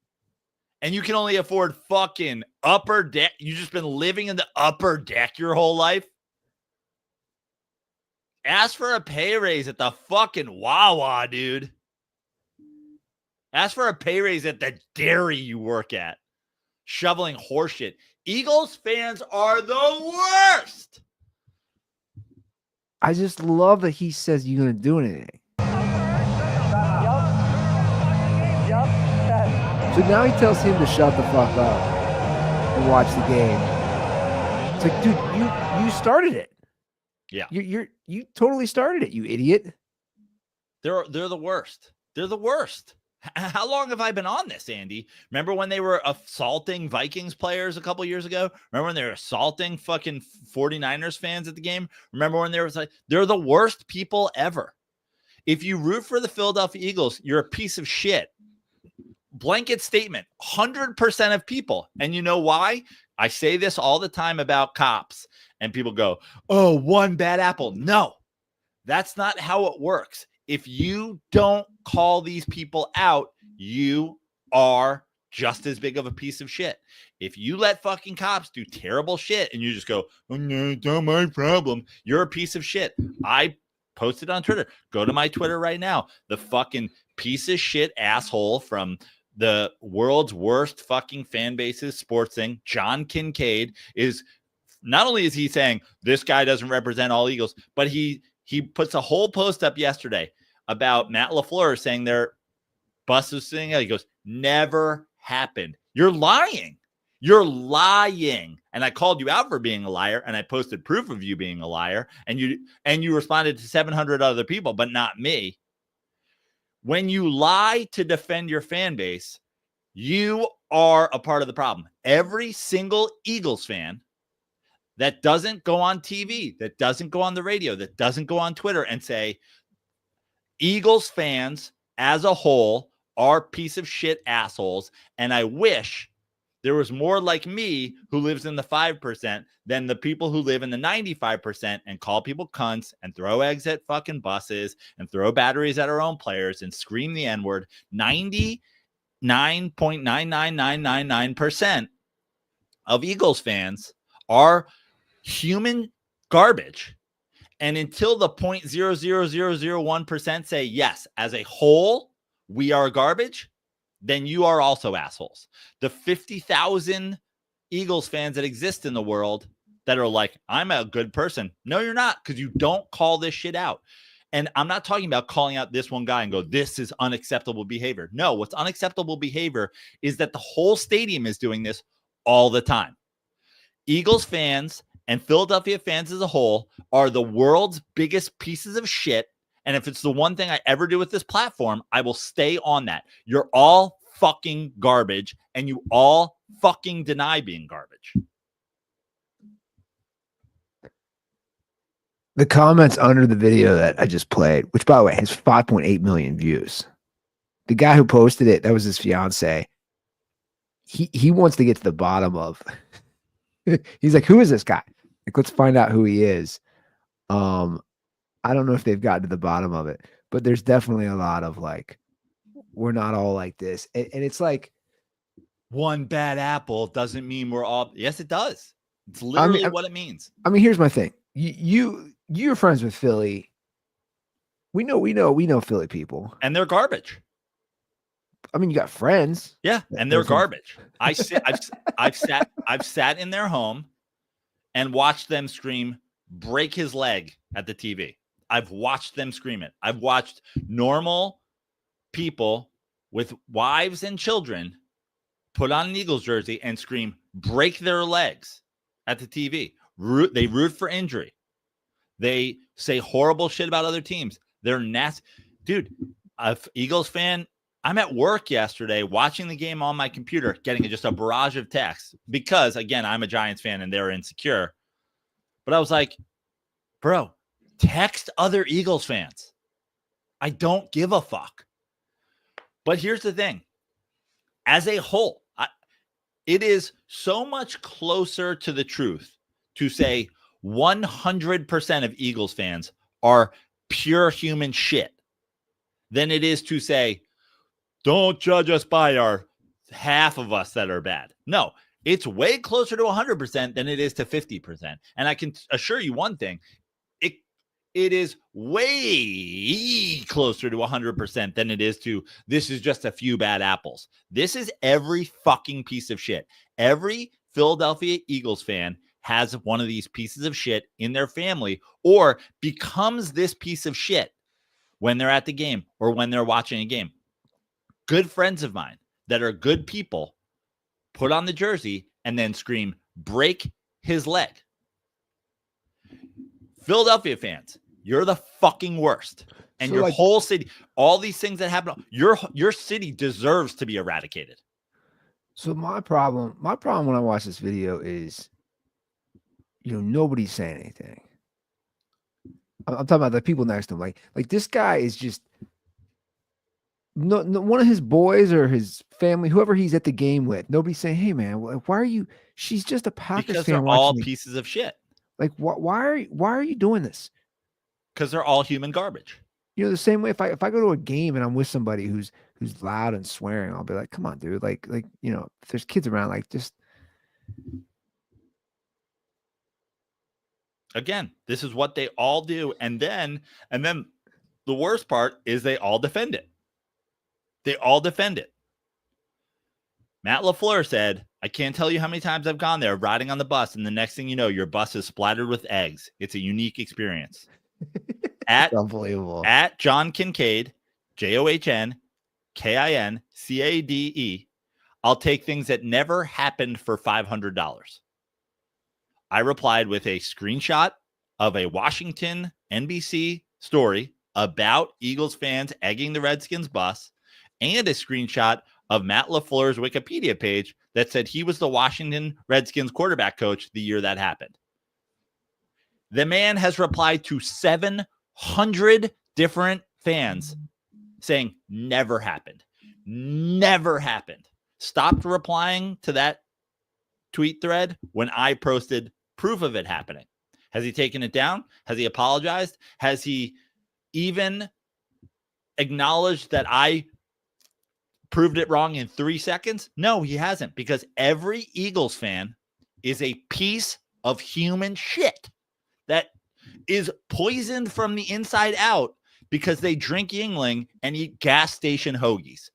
C: and you can only afford fucking upper deck. You just been living in the upper deck your whole life. Ask for a pay raise at the fucking Wawa, dude. Ask for a pay raise at the dairy you work at. Shoveling horseshit. Eagles fans are the worst.
B: I just love that he says you're going to do anything. So now he tells him to shut the fuck up and watch the game. It's like, dude, you started it.
C: Yeah.
B: You totally started it, you idiot.
C: They're the worst. They're the worst. How long have I been on this, Andy? Remember when they were assaulting Vikings players a couple years ago? Remember when they were assaulting fucking 49ers fans at the game? Remember when there was like, they're the worst people ever. If you root for the Philadelphia Eagles, you're a piece of shit. Blanket statement, 100% of people. And you know why? I say this all the time about cops and people go, oh, one bad apple. No, that's not how it works. If you don't call these people out, you are just as big of a piece of shit. If you let fucking cops do terrible shit and you just go, oh, no, it's not my problem, you're a piece of shit. I posted on Twitter. Go to my Twitter right now. The fucking piece of shit asshole from the world's worst fucking fan bases sports thing, John Kincaid, is not only is he saying this guy doesn't represent all Eagles, but he puts a whole post up yesterday about Matt LaFleur saying their bus was sitting out. He goes, never happened. You're lying. You're lying. And I called you out for being a liar, and I posted proof of you being a liar, and you responded to 700 other people, but not me. When you lie to defend your fan base, you are a part of the problem. Every single Eagles fan that doesn't go on TV, that doesn't go on the radio, that doesn't go on Twitter and say, Eagles fans as a whole are piece of shit assholes. And I wish there was more like me who lives in the 5% than the people who live in the 95% and call people cunts and throw eggs at fucking buses and throw batteries at our own players and scream the N-word. 99.99999% of Eagles fans are human garbage. And until the 0.00001% say, yes, as a whole, we are garbage, then you are also assholes. The 50,000 Eagles fans that exist in the world that are like, I'm a good person. No, you're not, because you don't call this shit out. And I'm not talking about calling out this one guy and go, this is unacceptable behavior. No, what's unacceptable behavior is that the whole stadium is doing this all the time. Eagles fans and Philadelphia fans as a whole are the world's biggest pieces of shit. And if it's the one thing I ever do with this platform, I will stay on that. You're all fucking garbage, and you all fucking deny being garbage.
B: The comments under the video that I just played, which by the way has 5.8 million views. The guy who posted it, that was his fiance. He wants to get to the bottom of. He's like, who is this guy? Like, let's find out who he is. I don't know if they've gotten to the bottom of it, but there's definitely a lot of like, we're not all like this. And it's like,
C: one bad apple doesn't mean we're all. Yes, it does. It's literally what it means.
B: I mean, here's my thing. You're friends with Philly. We know Philly people.
C: And they're garbage.
B: I mean, you got friends.
C: Yeah, and they're garbage. I've sat in their home and watched them scream, break his leg at the TV. I've watched them scream it. I've watched normal people with wives and children put on an Eagles jersey and scream, break their legs at the TV. They root for injury. They say horrible shit about other teams. They're nasty. Dude, an Eagles fan, I'm at work yesterday watching the game on my computer, getting just a barrage of texts because, again, I'm a Giants fan and they're insecure. But I was like, bro, text other Eagles fans. I don't give a fuck. But here's the thing. As a whole, it is so much closer to the truth to say 100% of Eagles fans are pure human shit than it is to say, don't judge us by our half of us that are bad. No, it's way closer to 100% than it is to 50%. And I can assure you one thing, it is way closer to 100% than it is to this is just a few bad apples. This is every fucking piece of shit. Every Philadelphia Eagles fan has one of these pieces of shit in their family or becomes this piece of shit when they're at the game or when they're watching a game. Good friends of mine that are good people put on the jersey and then scream, break his leg. Philadelphia fans, you're the fucking worst. And so your whole city, all these things that happen, your city deserves to be eradicated.
B: So my problem when I watch this video is, nobody's saying anything. I'm talking about the people next to him. Like this guy is just no one of his boys or his family, whoever he's at the game with. Nobody's saying, "Hey, man, why are you?" She's just a Packers
C: because
B: fan.
C: They're all pieces of shit.
B: Like, why are you doing this?
C: Because they're all human garbage.
B: The same way if I go to a game and I'm with somebody who's loud and swearing, I'll be like, "Come on, dude!" Like if there's kids around, like just.
C: Again, this is what they all do, and then the worst part is they all defend it. They all defend it. Matt LaFleur said, I can't tell you how many times I've gone there riding on the bus, and the next thing you know, your bus is splattered with eggs. It's a unique experience.
B: Unbelievable.
C: At John Kincaid, JOHNKINCADE, I'll take things that never happened for $500. I replied with a screenshot of a Washington NBC story about Eagles fans egging the Redskins bus and a screenshot of Matt LaFleur's Wikipedia page that said he was the Washington Redskins quarterback coach the year that happened. The man has replied to 700 different fans saying never happened. Never happened. Stopped replying to that tweet thread when I posted proof of it happening. Has he taken it down? Has he apologized? Has he even acknowledged that I proved it wrong in 3 seconds? No, he hasn't, because every Eagles fan is a piece of human shit that is poisoned from the inside out because they drink Yingling and eat gas station hoagies.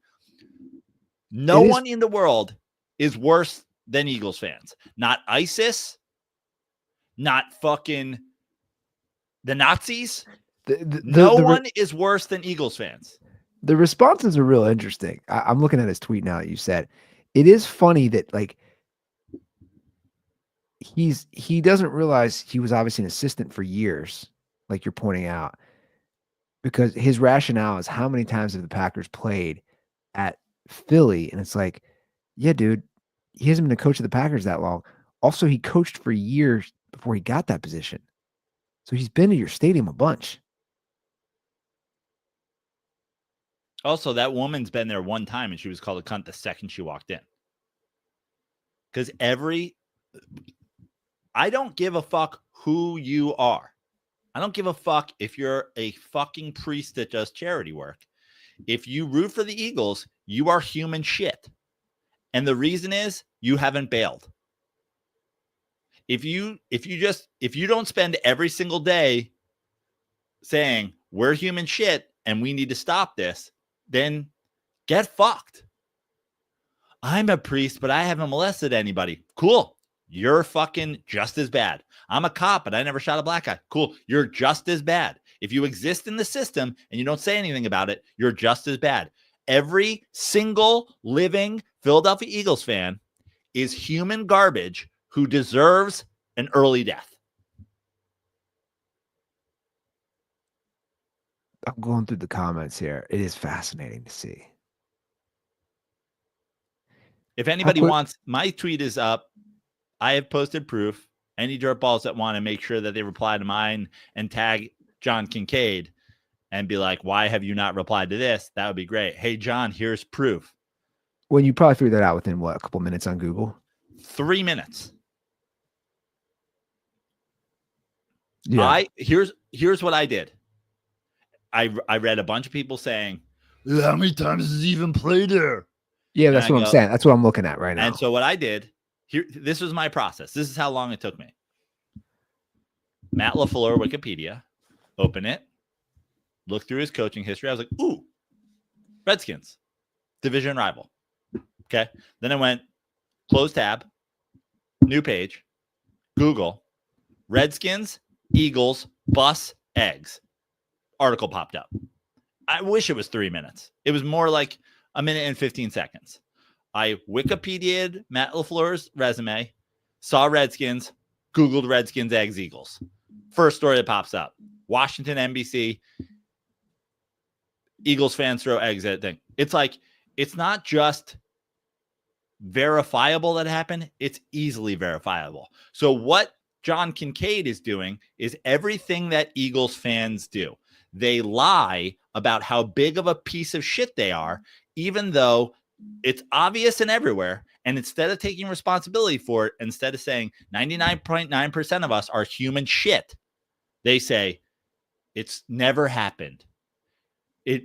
C: No one in the world is worse than Eagles fans. Not ISIS, not fucking the Nazis.
B: The
C: one is worse than Eagles fans.
B: The responses are real interesting. I'm looking at his tweet now that you said. It is funny that like he doesn't realize he was obviously an assistant for years, like you're pointing out, because his rationale is how many times have the Packers played at Philly, and it's like, yeah, dude, he hasn't been a coach of the Packers that long. Also, he coached for years before he got that position, so he's been to your stadium a bunch.
C: Also, that woman's been there one time, and she was called a cunt the second she walked in. Because I don't give a fuck who you are. I don't give a fuck if you're a fucking priest that does charity work. If you root for the Eagles, you are human shit. And the reason is you haven't bailed. If you don't spend every single day saying we're human shit and we need to stop this, then get fucked. I'm a priest, but I haven't molested anybody. Cool. You're fucking just as bad. I'm a cop, but I never shot a black guy. Cool. You're just as bad. If you exist in the system and you don't say anything about it, you're just as bad. Every single living Philadelphia Eagles fan is human garbage who deserves an early death.
B: I'm going through the comments here. It is fascinating to see.
C: If anybody wants, my tweet is up. I have posted proof. Any dirtballs that want to make sure that they reply to mine and tag John Kincaid and be like, why have you not replied to this? That would be great. Hey, John, here's proof.
B: Well, you probably figured that out within what, a couple minutes on Google?
C: 3 minutes.
B: Yeah.
C: Here's what I did. I read a bunch of people saying, how many times does he even play there?
B: Yeah, that's what I'm saying. That's what I'm looking at right now.
C: And so what I did, this was my process. This is how long it took me. Matt LaFleur, Wikipedia, open it, look through his coaching history. I was like, ooh, Redskins, division rival. Okay. Then I went, close tab, new page, Google, Redskins, Eagles, bus, eggs. Article popped up. I wish it was 3 minutes. It was more like a minute and 15 seconds. I Wikipedia'd Matt LaFleur's resume, saw Redskins, Googled Redskins, eggs, Eagles. First story that pops up. Washington, NBC. Eagles fans throw eggs at thing. It's like, it's not just verifiable that happened. It's easily verifiable. So what John Kincaid is doing is everything that Eagles fans do. They lie about how big of a piece of shit they are, even though it's obvious and everywhere. And instead of taking responsibility for it, instead of saying 99.9% of us are human shit, they say it's never happened.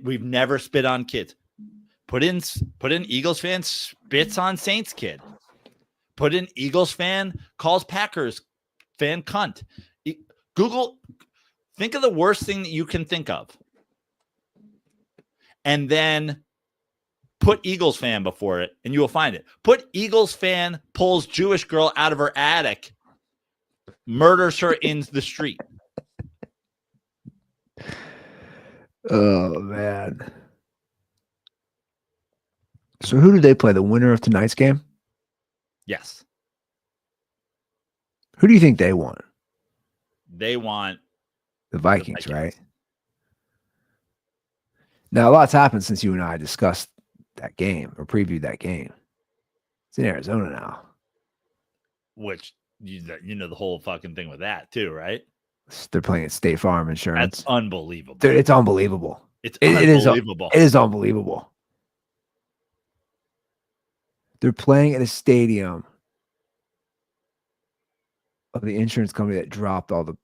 C: We've never spit on kids. Put in Eagles fan spits on Saints kid. Put in Eagles fan calls Packers fan cunt. Google, think of the worst thing that you can think of. And then put Eagles fan before it, and you will find it. Put Eagles fan pulls Jewish girl out of her attic, murders her in the street.
B: Oh, man. So who did they play? The winner of tonight's game?
C: Yes.
B: Who do you think they won?
C: They want
B: the Vikings, right? Now, a lot's happened since you and I discussed that game or previewed that game. It's in Arizona now.
C: Which, you know the whole fucking thing with that too, right?
B: They're playing at State Farm Insurance.
C: That's unbelievable.
B: Dude, it's unbelievable.
C: It's unbelievable.
B: It is unbelievable. They're playing at a stadium of the insurance company that dropped all the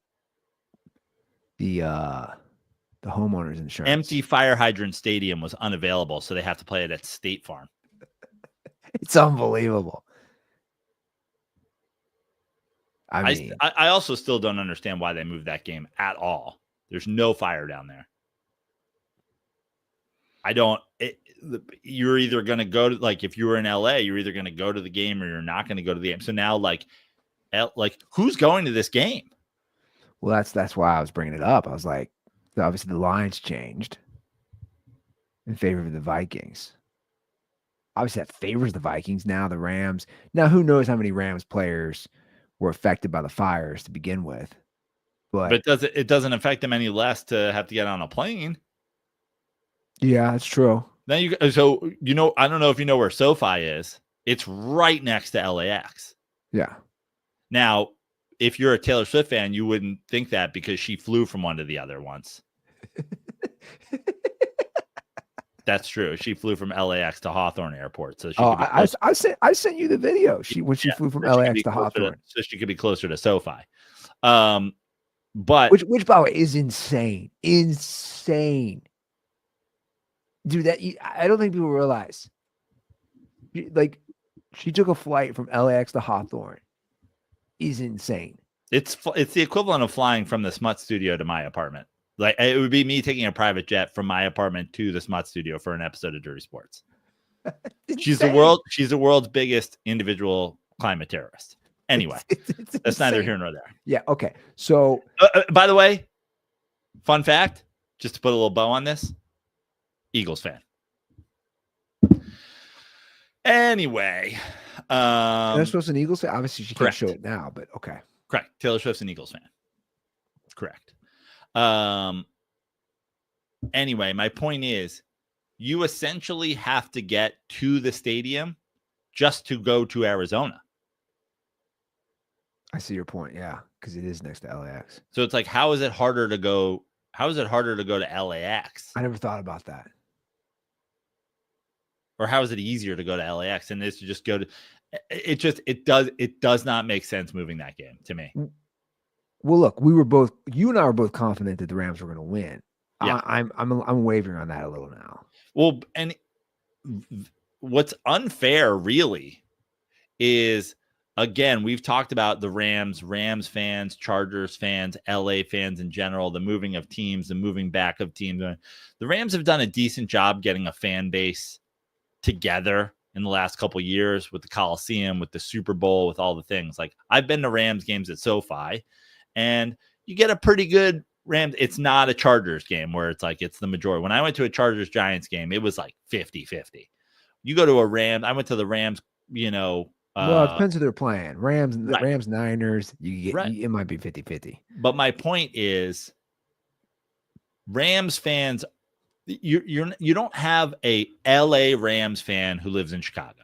B: homeowners insurance.
C: Empty fire hydrant stadium was unavailable, so they have to play it at State Farm.
B: It's unbelievable.
C: I also still don't understand why they moved that game at all. There's no fire down there. You're either going to go to, like, if you were in LA, you're either going to go to the game or you're not going to go to the game. So now, like, Like, who's going to this game?
B: Well, that's why I was bringing it up. I was like, obviously the lines changed in favor of the Vikings. Obviously, that favors the Vikings. Now the Rams. Now, who knows how many Rams players were affected by the fires to begin with? But
C: it doesn't affect them any less to have to get on a plane.
B: Yeah, that's true.
C: Then I don't know if you know where SoFi is. It's right next to LAX.
B: Yeah.
C: Now, if you're a Taylor Swift fan, you wouldn't think that because she flew from one to the other once. That's true. She flew from LAX to Hawthorne Airport, so she.
B: I sent you the video. She flew from LAX to Hawthorne,
C: so she could be closer to SoFi. But
B: which by the way is insane, dude. That I don't think people realize. Like, she took a flight from LAX to Hawthorne. Is insane.
C: It's the equivalent of flying from the Smut Studio to my apartment. Like, it would be me taking a private jet from my apartment to the Smut Studio for an episode of Dirty Sports. She's the world's biggest individual climate terrorist. Anyway, that's neither here nor there.
B: Yeah. Okay. So,
C: by the way, fun fact, just to put a little bow on this, Eagles fan. Anyway,
B: Taylor Swift's an Eagles fan. Obviously, she
C: correct.
B: can't show it now, but okay.
C: Correct. Taylor Swift's an Eagles fan. Correct. Anyway, my point is, you essentially have to get to the stadium just to go to Arizona.
B: I see your point. Yeah, because it is next to LAX.
C: So it's like, how is it harder to go? How is it harder to go to LAX?
B: I never thought about that.
C: Or how is it easier to go to LAX and is to just go to? It does not make sense moving that game to me.
B: Well, look, you and I were both confident that the Rams were going to win. Yeah. I'm wavering on that a little now.
C: Well, and what's unfair really is, again, we've talked about the Rams fans, Chargers fans, LA fans in general, the moving of teams, the moving back of teams. The Rams have done a decent job getting a fan base together in the last couple of years with the Coliseum, with the Super Bowl, with all the things. Like, I've been to Rams games at SoFi, and you get a pretty good Rams. It's not a Chargers game where it's like it's the majority. When I went to a Chargers Giants game, it was like 50-50. You go to a Rams, I went to the Rams, well,
B: it depends who they're playing. Rams,
C: right.
B: Rams, Niners, you get
C: right.
B: It might be 50-50.
C: But my point is, Rams fans, you don't have a LA Rams fan who lives in Chicago.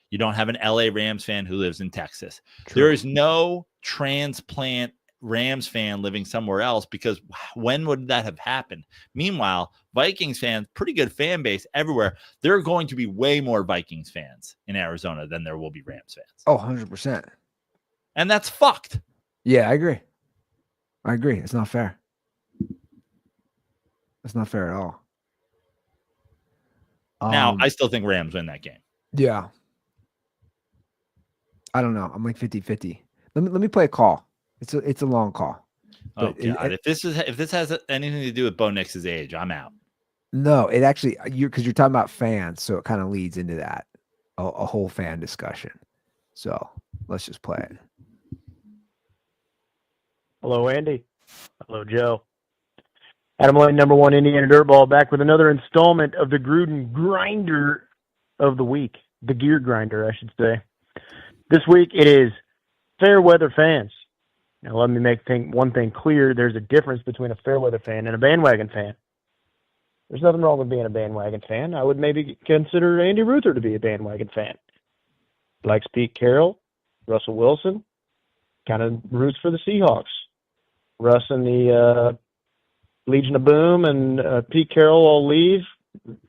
C: You don't have an LA Rams fan who lives in Texas. True. There is no transplant Rams fan living somewhere else, because when would that have happened? Meanwhile, Vikings fans, pretty good fan base everywhere. There are going to be way more Vikings fans in Arizona than there will be Rams fans.
B: Oh, 100%.
C: And that's fucked.
B: Yeah, I agree. It's not fair. It's not fair at all.
C: Now, I still think Rams win that game.
B: Yeah. I don't know. I'm like 50-50. Let me play a call. It's a long call.
C: Oh God! If this has anything to do with Bo Nix's age, I'm out.
B: No, it actually because you're talking about fans, so it kind of leads into that a whole fan discussion. So let's just play it.
E: Hello, Andy. Hello, Joe. Adam Lane, #1 Indiana Dirtball, back with another installment of the Gruden Grinder of the week, the Gear Grinder, I should say. This week it is fair weather fans. Now, let me make one thing clear. There's a difference between a fair weather fan and a bandwagon fan. There's nothing wrong with being a bandwagon fan. I would maybe consider Andy Ruther to be a bandwagon fan. Likes Pete Carroll, Russell Wilson, kind of roots for the Seahawks. Russ and the Legion of Boom and Pete Carroll all leave.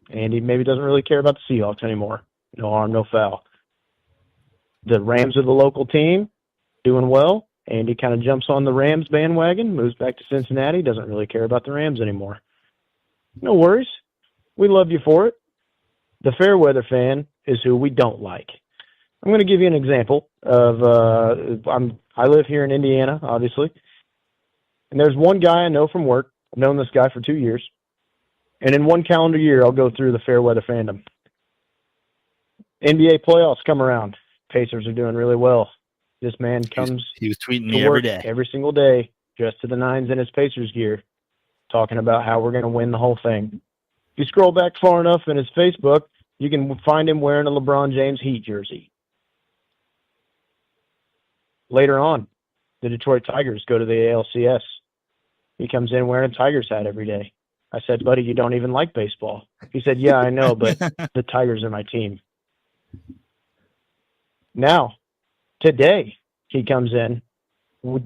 E: Andy maybe doesn't really care about the Seahawks anymore. No harm, no foul. The Rams are the local team, doing well. Andy kind of jumps on the Rams bandwagon, moves back to Cincinnati, doesn't really care about the Rams anymore. No worries. We love you for it. The fair weather fan is who we don't like. I'm going to give you an example of, I live here in Indiana, obviously. And there's one guy I know from work. I've known this guy for 2 years. And in one calendar year, I'll go through the fair weather fandom. NBA playoffs come around. Pacers are doing really well. This man comes
C: He was tweeting
E: to
C: me every
E: work
C: day.
E: every single day, dressed to the nines in his Pacers gear, talking about how we're going to win the whole thing. If you scroll back far enough in his Facebook, you can find him wearing a LeBron James Heat jersey. Later on, the Detroit Tigers go to the ALCS. He comes in wearing a Tigers hat every day. I said, buddy, you don't even like baseball. He said, yeah, I know, but the Tigers are my team. Now, today, he comes in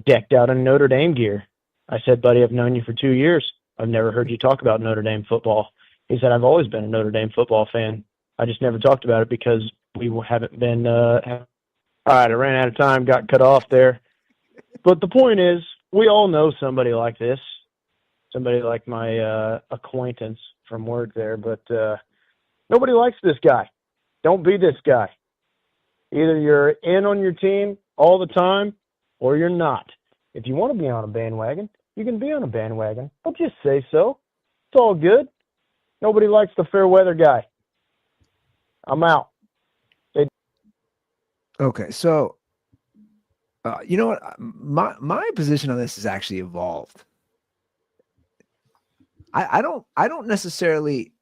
E: decked out in Notre Dame gear. I said, buddy, I've known you for 2 years. I've never heard you talk about Notre Dame football. He said, I've always been a Notre Dame football fan. I just never talked about it because we haven't been all right, I ran out of time, got cut off there. But the point is, we all know somebody like this, somebody like my acquaintance from work there, but nobody likes this guy. Don't be this guy. Either you're in on your team all the time or you're not. If you want to be on a bandwagon, you can be on a bandwagon. Don't just say so. It's all good. Nobody likes the fair weather guy. I'm out.
B: Okay, so you know what? My position on this has actually evolved. I don't necessarily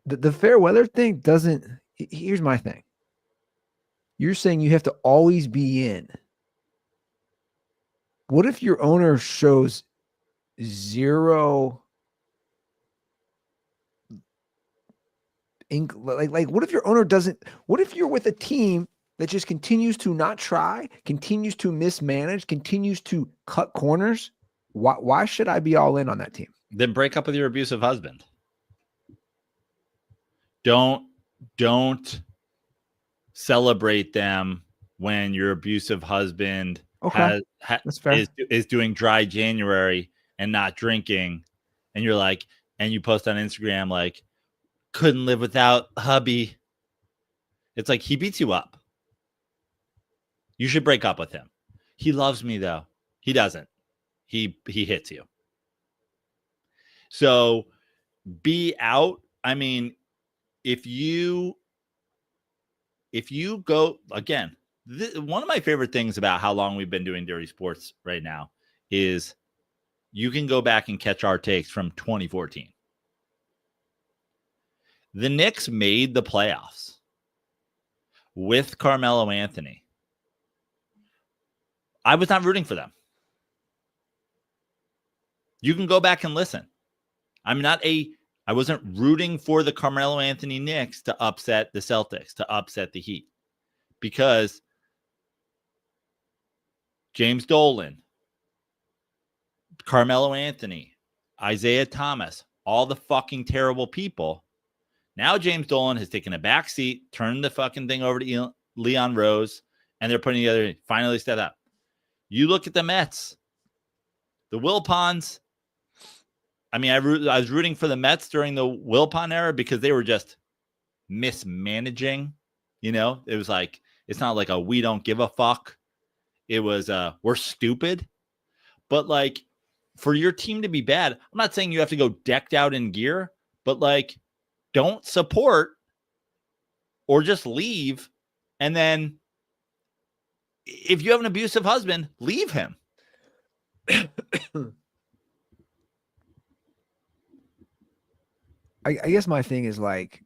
B: the fair weather thing doesn't. Here's my thing. You're saying you have to always be in. What if your owner shows zero? Like what if your owner doesn't? What if you're with a team that just continues to not try, continues to mismanage, continues to cut corners? Why should I be all in on that team?
C: Then break up with your abusive husband. Don't celebrate them when your abusive husband
B: That's fair.
C: is doing dry January and not drinking, and you're like, and you post on Instagram like, couldn't live without hubby. It's like, he beats you up. You should break up with him. He loves me though. He doesn't. He hits you. So be out. I mean, if you go again, one of my favorite things about how long we've been doing Dirty Sports right now is you can go back and catch our takes from 2014. The Knicks made the playoffs with Carmelo Anthony. I was not rooting for them. You can go back and listen. I wasn't rooting for the Carmelo Anthony Knicks to upset the Celtics, to upset the Heat, because James Dolan, Carmelo Anthony, Isaiah Thomas, all the fucking terrible people. Now James Dolan has taken a back seat, turned the fucking thing over to Leon Rose, and they're putting together, finally step up. You look at the Mets, the Wilpons. I mean, I was rooting for the Mets during the Wilpon era because they were just mismanaging. You know, it was like, it's not like a we don't give a fuck. It was we're stupid. But like, for your team to be bad, I'm not saying you have to go decked out in gear, but like, don't support or just leave. And then if you have an abusive husband, leave him.
B: I guess my thing is like,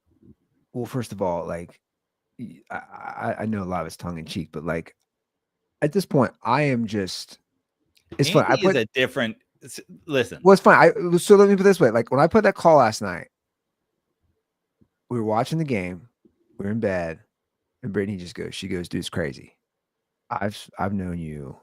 B: well, first of all, like, I know a lot of it's tongue in cheek, but like, at this point, I am just. It's fun. I put
C: a different. Listen.
B: Well, it's fine. So let me put it this way: like when I put that call last night, we were watching the game, we were in bed, and Brittany just goes. She goes, "Dude, it's crazy. I've known you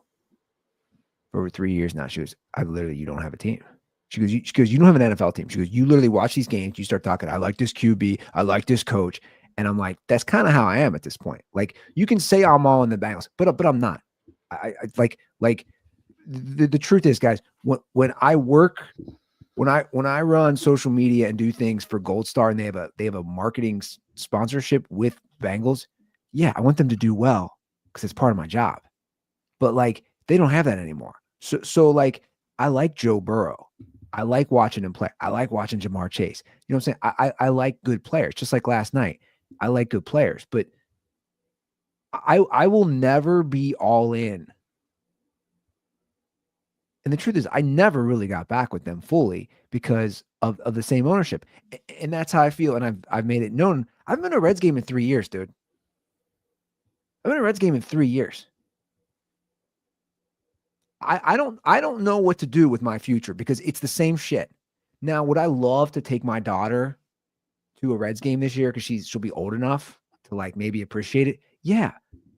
B: for over 3 years now." She goes, you don't have a team." She goes, you don't have an NFL team. She goes, you literally watch these games. You start talking, I like this QB. I like this coach. And I'm like, that's kind of how I am at this point. Like, you can say I'm all in the Bengals, but I'm not. I the truth is, guys, when I run social media and do things for Gold Star and they have a marketing sponsorship with Bengals, yeah, I want them to do well because it's part of my job. But like, they don't have that anymore. So like, I like Joe Burrow. I like watching him play. I like watching Jamar Chase. You know what I'm saying? I like good players, just like last night. I like good players, but I will never be all in. And the truth is, I never really got back with them fully because of the same ownership. And that's how I feel. And I've made it known. I've been to a Reds game in 3 years, dude. I've been to a Reds game in 3 years. I don't know what to do with my future because it's the same shit. Now, would I love to take my daughter to a Reds game this year because she'll be old enough to like maybe appreciate it? Yeah.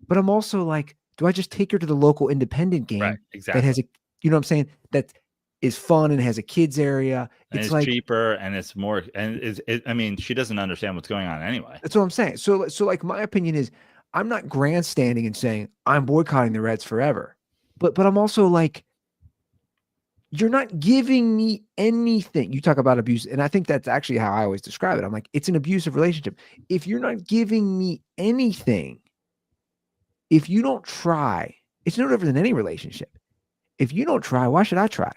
B: But I'm also like, do I just take her to the local independent game
C: Right, exactly.
B: that has a, you know what I'm saying, that is fun and has a kids area?
C: And it's
B: like
C: cheaper and it's more, and I mean, she doesn't understand what's going on anyway.
B: That's what I'm saying. So like my opinion is I'm not grandstanding and saying I'm boycotting the Reds forever. But I'm also like, you're not giving me anything. You talk about abuse, and I think that's actually how I always describe it. I'm like, it's an abusive relationship. If you're not giving me anything, if you don't try, it's no different than any relationship. If you don't try, why should I try?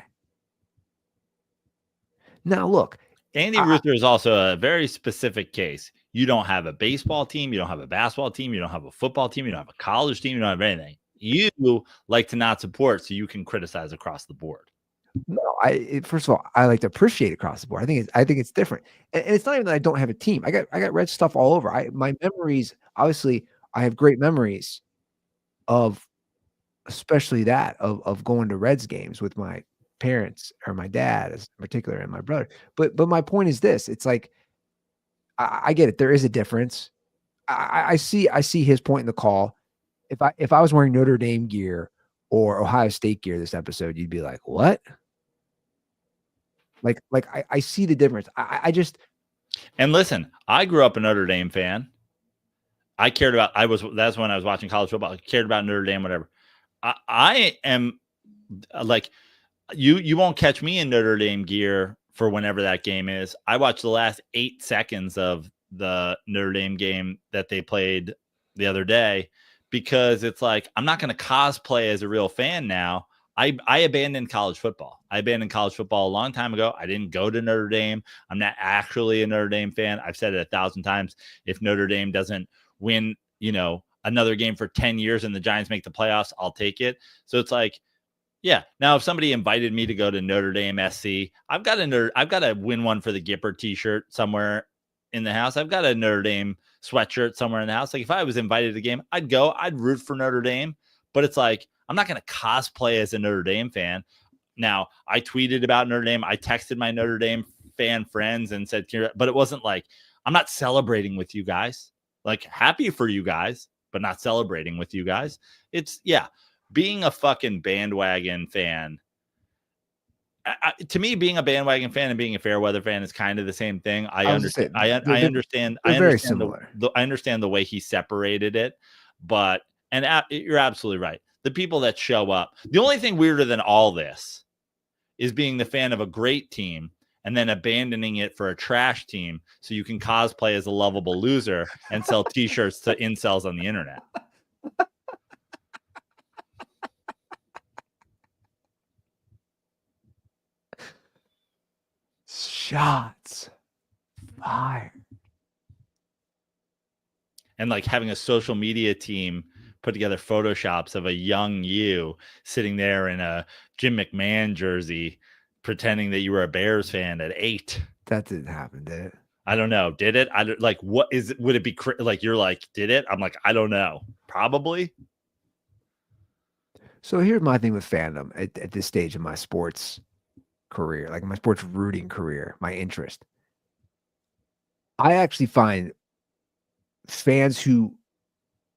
B: Now, look,
C: Andy Ruther is also a very specific case. You don't have a baseball team, you don't have a basketball team, you don't have a football team, you don't have a college team, you don't have anything. You like to not support so you can criticize across the board.
B: No, first of all, I like to appreciate across the board. I think it's different, and it's not even that I don't have a team. I got Red stuff all over. My memories, obviously, I have great memories of, especially that of going to Reds games with my parents or my dad, as in particular, and my brother. But my point is this: it's like I get it. There is a difference. I see his point in the call. If I was wearing Notre Dame gear or Ohio State gear this episode, you'd be like, what? Like I see the difference. I just,
C: and listen, I grew up a Notre Dame fan. That's when I was watching college football. I cared about Notre Dame, whatever. I am like, you won't catch me in Notre Dame gear for whenever that game is. I watched the last 8 seconds of the Notre Dame game that they played the other day, because it's like, I'm not going to cosplay as a real fan now. I abandoned college football. I abandoned college football a long time ago. I didn't go to Notre Dame. I'm not actually a Notre Dame fan. I've said it 1,000 times. If Notre Dame doesn't win, another game for 10 years and the Giants make the playoffs, I'll take it. So it's like, yeah. Now, if somebody invited me to go to Notre Dame SC, I've got to win one for the Gipper t-shirt somewhere in the house. I've got a Notre Dame sweatshirt somewhere in the house. Like, if I was invited to the game, I'd go. I'd root for Notre Dame. But it's like, I'm not going to cosplay as a Notre Dame fan. Now, I tweeted about Notre Dame. I texted my Notre Dame fan friends and said, but it wasn't like, I'm not celebrating with you guys. Like, happy for you guys, but not celebrating with you guys. It's, yeah, being a fucking bandwagon fan. To me, being a bandwagon fan and being a fair weather fan is kind of the same thing. I understand. I understand the way he separated it, but you're absolutely right. The people that show up, the only thing weirder than all this is being the fan of a great team and then abandoning it for a trash team so you can cosplay as a lovable loser and sell t-shirts to incels on the internet.
B: Shots fired.
C: And like having a social media team put together photoshops of a young you sitting there in a Jim McMahon jersey, pretending that you were a Bears fan at 8.
B: That didn't happen, did it?
C: I don't know. Did it? What is it? Would it be like, you're like, did it? I'm like, I don't know. Probably.
B: So here's my thing with fandom at this stage of my sports career, like my sports rooting career, my interest. I actually find fans who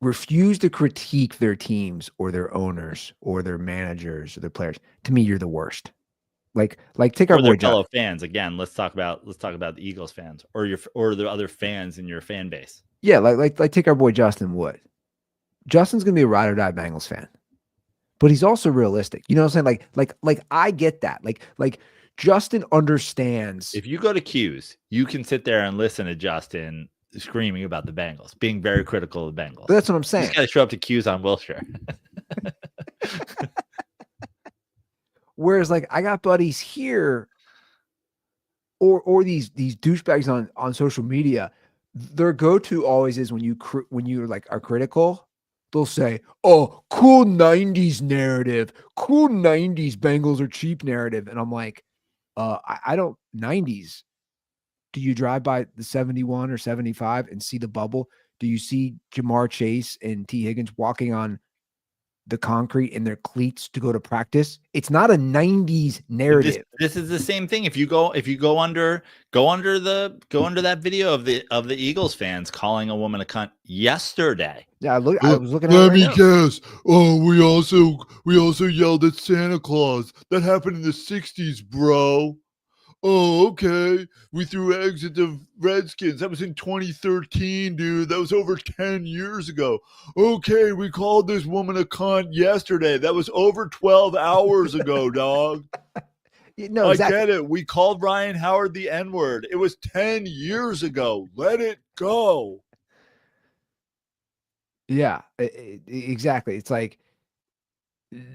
B: refuse to critique their teams or their owners or their managers or their players, to me, you're the worst. Like take our boy
C: fellow fans again. Let's talk about the Eagles fans or the other fans in your fan base.
B: Yeah, like take our boy Justin Wood. Justin's gonna be a ride or die Bengals fan, but he's also realistic. You know what I'm saying? Like I get that. Like Justin understands.
C: If you go to Q's, you can sit there and listen to Justin screaming about the Bengals, being very critical of the Bengals.
B: But that's what I'm saying.
C: You just got to show up to Q's on Wilshire.
B: Whereas, like, I got buddies here, or these douchebags on social media. Their go-to always is when you like are critical, they'll say, "Oh, cool '90s narrative, cool '90s Bengals are cheap narrative," and I'm like, I don't '90s. Do you drive by the 71 or 75 and see the bubble? Do you see Jamar Chase and T. Higgins walking on the concrete in their cleats to go to practice? It's not a '90s narrative.
C: This is the same thing. If you go under that video of the Eagles fans calling a woman a cunt yesterday.
B: Yeah, I was looking at it
F: Let
B: right
F: me
B: now.
F: guess. Oh, we also yelled at Santa Claus. That happened in the 60s, bro. Oh, okay. We threw eggs at the Redskins. That was in 2013, dude. That was over 10 years ago. Okay, we called this woman a cunt yesterday. That was over 12 hours ago, dog.
B: No, exactly.
F: I get it. We called Ryan Howard the N-word. It was 10 years ago. Let it go.
B: Yeah, exactly. It's like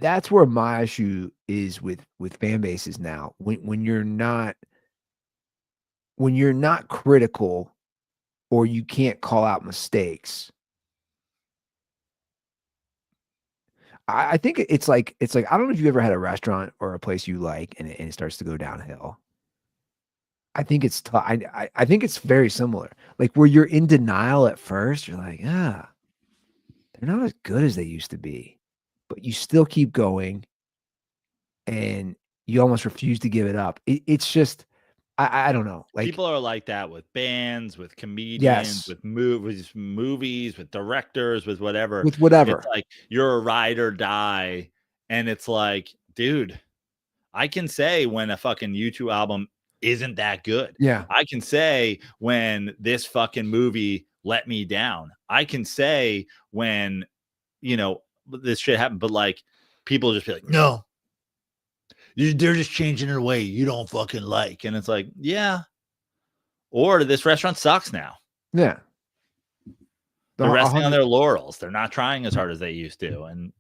B: that's where my issue is with fan bases now. When you're not critical or you can't call out mistakes. I think it's like I don't know if you've ever had a restaurant or a place you like and it starts to go downhill. I think it's I think it's very similar. Like where you're in denial at first, you're like, they're not as good as they used to be, but you still keep going and you almost refuse to give it up. It's just, I don't know. Like
C: people are like that with bands, with comedians,
B: Yes.
C: with movies, with directors, with whatever.
B: With whatever.
C: It's like you're a ride or die. And it's like, dude, I can say when a fucking U2 album isn't that good.
B: Yeah.
C: I can say when this fucking movie let me down. I can say when, this shit happened, but like people just be like, no, they're just changing their way you don't fucking like. And it's like, yeah. Or this restaurant sucks now.
B: Yeah.
C: They're resting on their laurels. They're not trying as hard as they used to. And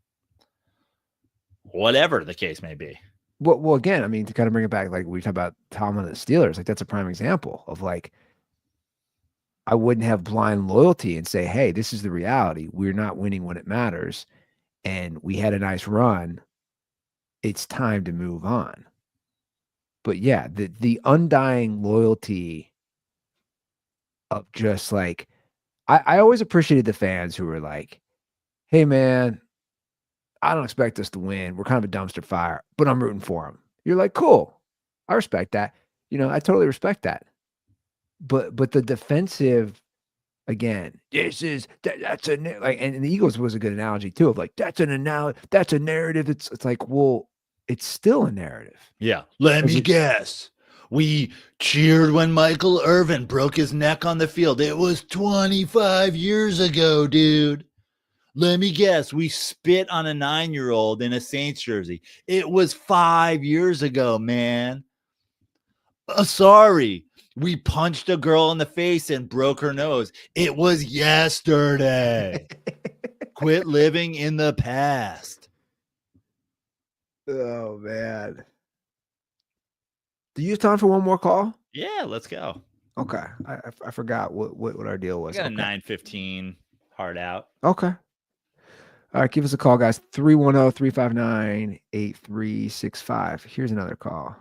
C: whatever the case may be.
B: Well, again, I mean, to kind of bring it back, like we talk about Tomlin and the Steelers, like that's a prime example of like, I wouldn't have blind loyalty and say, hey, this is the reality. We're not winning when it matters. And we had a nice run. It's time to move on. But yeah, the undying loyalty of just like, I always appreciated the fans who were like, hey, man, I don't expect us to win. We're kind of a dumpster fire, but I'm rooting for them. You're like, cool. I respect that. I totally respect that. But the defensive, again, that's a like, and the Eagles was a good analogy too of like that's a narrative. It's like, well, it's still a narrative.
C: Yeah. Let me guess. We cheered when Michael Irvin broke his neck on the field. It was 25 years ago, dude. Let me guess. We spit on a 9-year-old in a Saints jersey. It was 5 years ago, man. Sorry. We punched a girl in the face and broke her nose. It was yesterday. Quit living in the past.
B: Oh, man. Do you have time for one more call?
C: Yeah, let's go.
B: Okay. I forgot what our deal was.
C: I got a 9:15 hard out.
B: Okay. All right, give us a call, guys. 310-359-8365. Here's another call.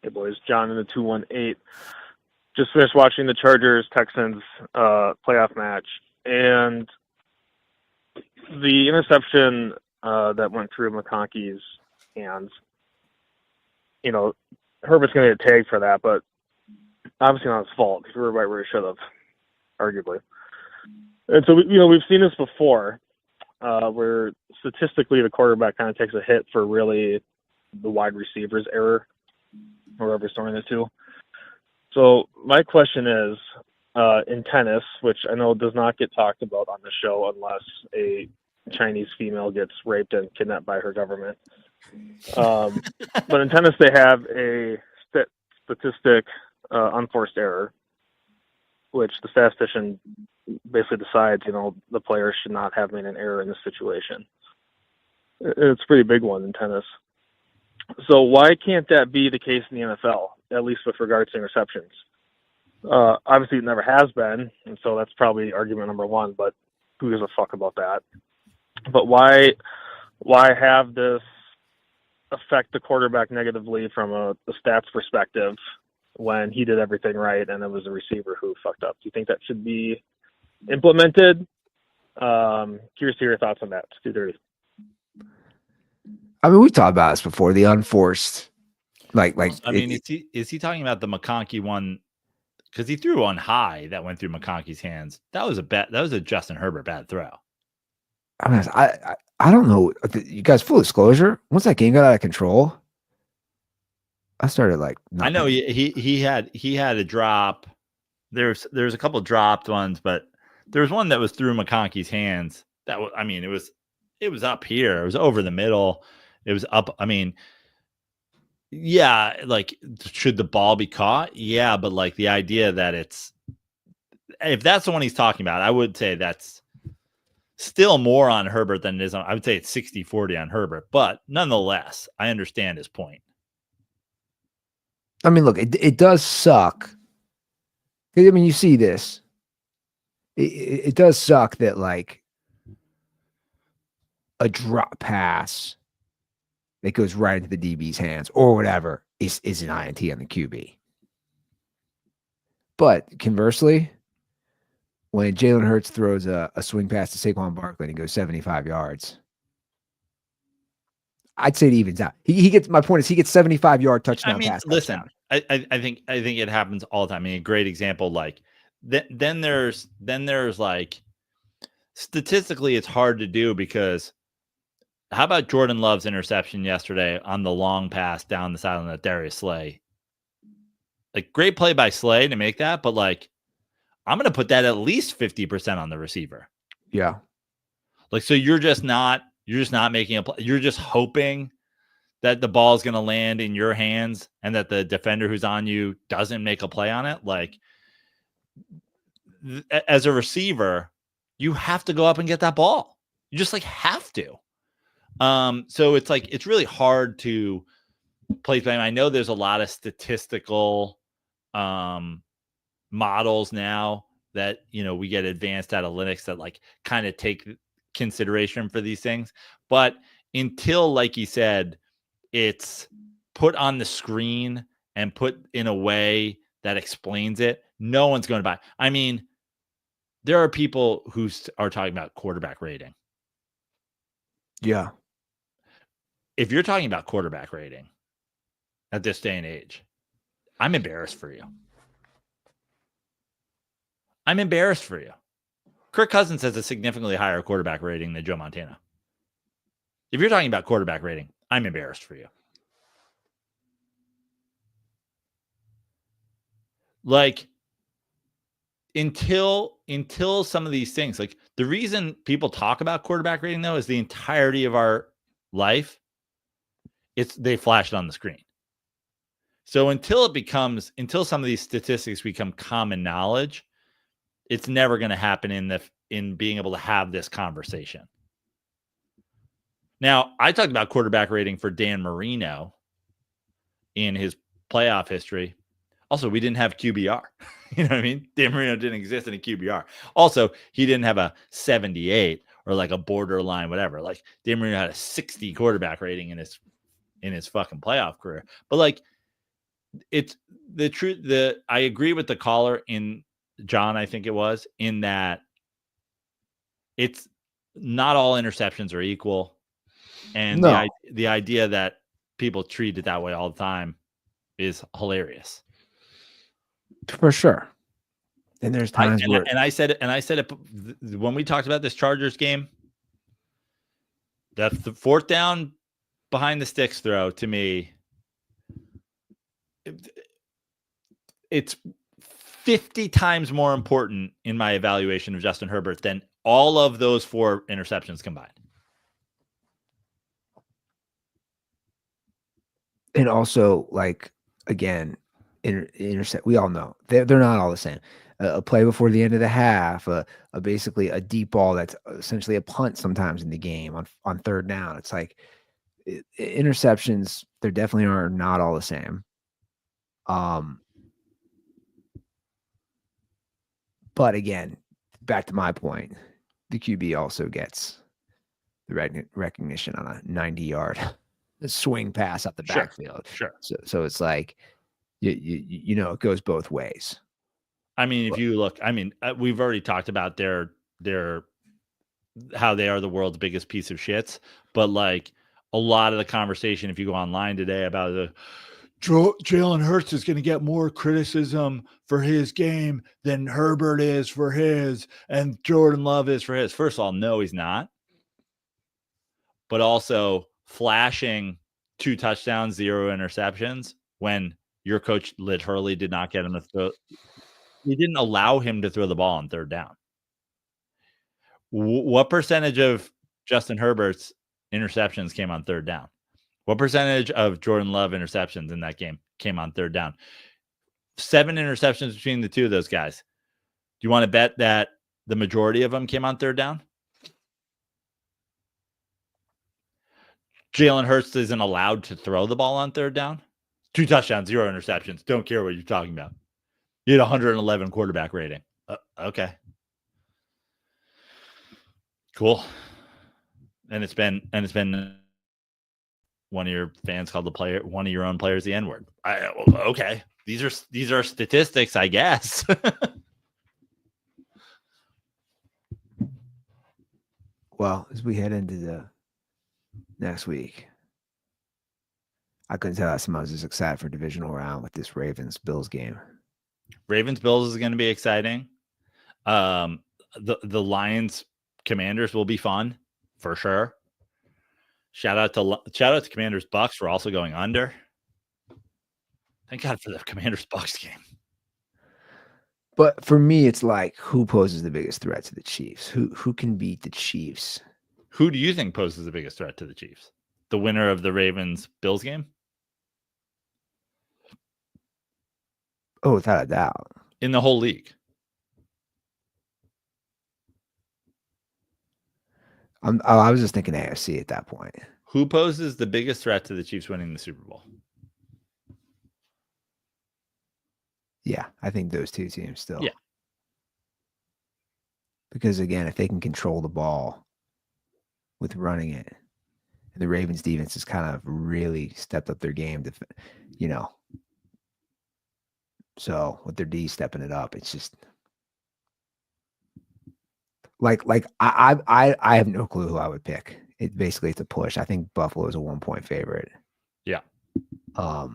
E: Hey, boys. John in the 218. Just finished watching the Chargers-Texans playoff match. And the interception that went through McConkey's hands, Herbert's going to get tagged for that, but obviously not his fault. He threw it right where he should have, arguably. And so, we've seen this before, where statistically the quarterback kind of takes a hit for really the wide receiver's error, whoever's throwing it to. So my question is, in tennis, which I know does not get talked about on the show unless a Chinese female gets raped and kidnapped by her government. But in tennis, they have a statistic, unforced error, which the statistician basically decides, the player should not have made an error in this situation. It's a pretty big one in tennis. So why can't that be the case in the NFL, at least with regards to interceptions? Obviously, it never has been, and so that's probably argument number one. But who gives a fuck about that? But why have this affect the quarterback negatively from a stats perspective when he did everything right and it was the receiver who fucked up? Do you think that should be implemented? Curious to hear your thoughts on that. 2:30.
B: I mean, we talked about this before. The unforced, like
C: I mean, is he talking about the McConkey one? Because he threw one high that went through McConkey's hands. That was a Justin Herbert bad throw.
B: I don't know. You guys, full disclosure, once that game got out of control, I started like.
C: I know he had a drop. There's a couple dropped ones, but there was one that was through McConkey's hands. That was, I mean, it was up here. It was over the middle. It was up. I mean, yeah, like, should the ball be caught? Yeah, but like the idea that if that's the one he's talking about, I would say that's still more on Herbert than it is on. I would say it's 60-40 on Herbert, but nonetheless, I understand his point.
B: I mean, look, it does suck. I mean, you see this. It does suck that like a drop pass that goes right into the DB's hands or whatever is an INT on the QB. But conversely, when Jalen Hurts throws a swing pass to Saquon Barkley and he goes 75 yards, I'd say it evens out. He gets, my point is, he gets 75-yard touchdown pass.
C: Listen,
B: touchdown.
C: I think it happens all the time. I mean, a great example, like then there's like, statistically it's hard to do, because how about Jordan Love's interception yesterday on the long pass down the sideline of Darius Slay? Like, great play by Slay to make that, but like, I'm going to put that at least 50% on the receiver.
B: Yeah.
C: Like, so you're just not making a play. You're just hoping that the ball is going to land in your hands and that the defender who's on you doesn't make a play on it. Like, as a receiver, you have to go up and get that ball. You just like have to. So it's like, it's really hard to place blame. I know there's a lot of statistical models now that, we get advanced analytics that like kind of take consideration for these things. But until, like you said, it's put on the screen and put in a way that explains it, no one's going to buy. I mean, there are people who are talking about quarterback rating.
B: Yeah.
C: If you're talking about quarterback rating at this day and age, I'm embarrassed for you. I'm embarrassed for you. Kirk Cousins has a significantly higher quarterback rating than Joe Montana. If you're talking about quarterback rating, I'm embarrassed for you. Like, until some of these things, like the reason people talk about quarterback rating though is the entirety of our life, they flash it on the screen. So until some of these statistics become common knowledge, it's never going to happen in being able to have this conversation. Now, I talked about quarterback rating for Dan Marino in his playoff history. Also, we didn't have QBR. You know what I mean? Dan Marino didn't exist in a QBR. Also, he didn't have a 78 or like a borderline whatever. Like, Dan Marino had a 60 quarterback rating in his fucking playoff career. But like, it's the truth. I agree with the caller in John, I think it was, in that it's not all interceptions are equal. And
B: No.
C: the idea that people treat it that way all the time is hilarious.
B: For sure. And there's times where
C: I said it when we talked about this Chargers game. The fourth down behind the sticks throw, to me, it's 50 times more important in my evaluation of Justin Herbert than all of those 4 interceptions combined.
B: And also, like, again, intercept. We all know they're not all the same. A play before the end of the half, basically a deep ball that's essentially a punt sometimes in the game on third down. It's like interceptions. There definitely are not all the same. But again, back to my point, the QB also gets the recognition on a 90-yard swing pass up the
C: Sure.
B: backfield.
C: Sure.
B: So it's like you know, it goes both ways.
C: I mean, if you look, I mean, we've already talked about their how they are the world's biggest piece of shits, but like a lot of the conversation, if you go online today about the Jalen Hurts is going to get more criticism for his game than Herbert is for his, and Jordan Love is for his. First of all, no, he's not. But also flashing 2 touchdowns, 0 interceptions when your coach literally did not get him to throw. He didn't allow him to throw the ball on 3rd down. What percentage of Justin Herbert's interceptions came on 3rd down? What percentage of Jordan Love interceptions in that game came on 3rd down? 7 interceptions between the two of those guys. Do you want to bet that the majority of them came on 3rd down? Jalen Hurts isn't allowed to throw the ball on 3rd down. 2 touchdowns, 0 interceptions. Don't care what you're talking about. You had 111 quarterback rating. Okay. Cool. And it's been one of your fans called one of your own players the N-word. Okay. These are statistics, I guess.
B: Well, as we head into the next week, I couldn't tell us I was just excited for divisional round with this Ravens-Bills game.
C: Ravens-Bills is going to be exciting. The Lions Commanders will be fun for sure. Shout out to Commanders Bucks for also going under. Thank God for the Commanders Bucks game.
B: But for me, it's like, who poses the biggest threat to the Chiefs? Who can beat the Chiefs?
C: Who do you think poses the biggest threat to the Chiefs? The winner of the Ravens-Bills game?
B: Oh, without a doubt.
C: In the whole league.
B: I was just thinking AFC at that point.
C: Who poses the biggest threat to the Chiefs winning the Super Bowl?
B: Yeah, I think those two teams still.
C: Yeah.
B: Because again, if they can control the ball with running it, and the Ravens defense has kind of really stepped up their game to, you know. So with their D stepping it up, it's just like I have no clue who I would pick. It's a push. I think Buffalo is a 1-point favorite.
C: Yeah.
B: I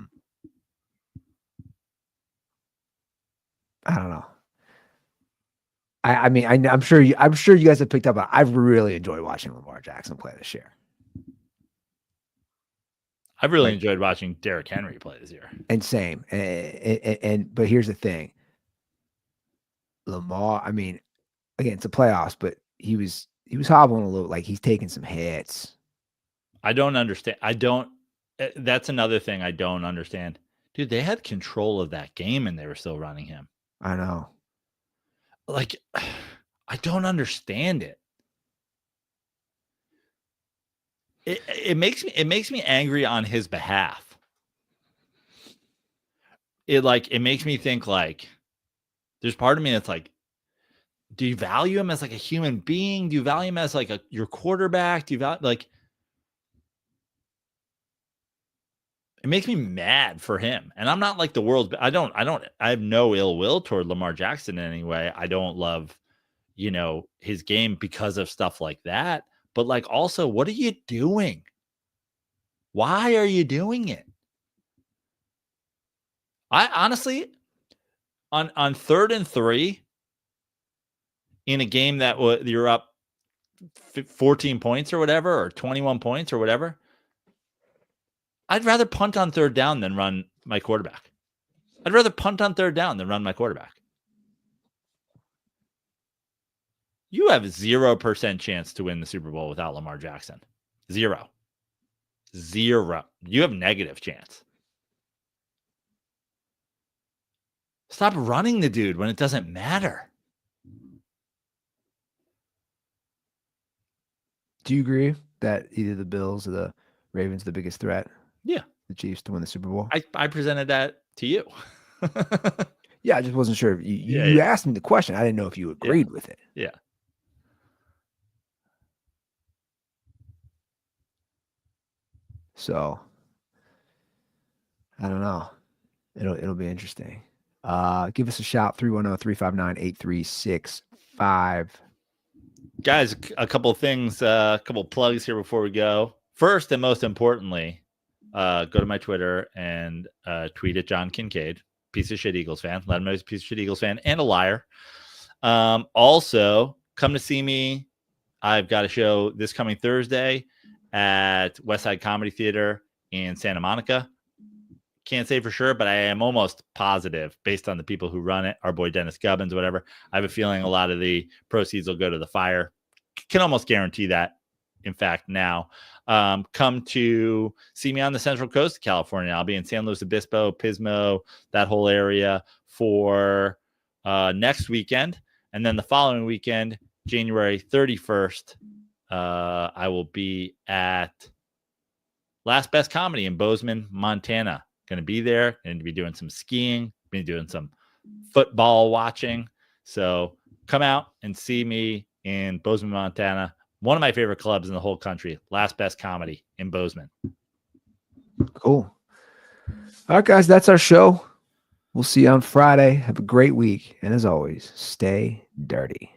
B: don't know. I mean, I'm sure you guys have picked up on. I've really enjoyed watching Lamar Jackson play this year.
C: I've really enjoyed watching Derrick Henry play this year.
B: And same. But here's the thing. Lamar, I mean, again, it's the playoffs, but he was hobbling a little, like he's taking some hits.
C: I don't understand. That's another thing I don't understand. Dude, they had control of that game and they were still running him.
B: I know.
C: Like, I don't understand it. It makes me angry on his behalf. It makes me think like there's part of me that's like, do you value him as like a human being? Do you value him as like your quarterback? Do you value like it makes me mad for him. And I'm not like the world's I have no ill will toward Lamar Jackson in any way. I don't love, his game because of stuff like that. But like also, what are you doing? Why are you doing it? I honestly, on 3rd and 3 in a game that you're up 14 points or whatever, or 21 points or whatever, I'd rather punt on 3rd down than run my quarterback. I'd rather punt on 3rd down than run my quarterback. You have 0% chance to win the Super Bowl without Lamar Jackson. 0. You have negative chance. Stop running the dude when it doesn't matter.
B: Do you agree that either the Bills or the Ravens are the biggest threat?
C: Yeah.
B: The Chiefs to win the Super Bowl?
C: I presented that to you.
B: Yeah, I just wasn't sure. If you asked me the question. I didn't know if you agreed with it.
C: Yeah.
B: So I don't know. It'll be interesting. Give us a shout, 310-359-8365.
C: Guys, a couple of things, a couple of plugs here before we go. First and most importantly, go to my Twitter and tweet at John Kincaid, piece of shit Eagles fan. Let him know he's a piece of shit Eagles fan and a liar. Also, come to see me. I've got a show this coming Thursday at Westside Comedy Theater in Santa Monica. Can't say for sure, but I am almost positive, based on the people who run it, our boy Dennis Gubbins, whatever. I have a feeling a lot of the proceeds will go to the fire. Can almost guarantee that. In fact, now come to see me on the Central Coast of California. I'll be in San Luis Obispo, Pismo, that whole area for next weekend. And then the following weekend, January 31st, I will be at Last Best Comedy in Bozeman, Montana. Going to be there. Going to be doing some skiing. Be doing some football watching. So come out and see me in Bozeman, Montana. One of my favorite clubs in the whole country. Last Best Comedy in Bozeman.
B: Cool. All right, guys, that's our show. We'll see you on Friday. Have a great week. And as always, stay dirty.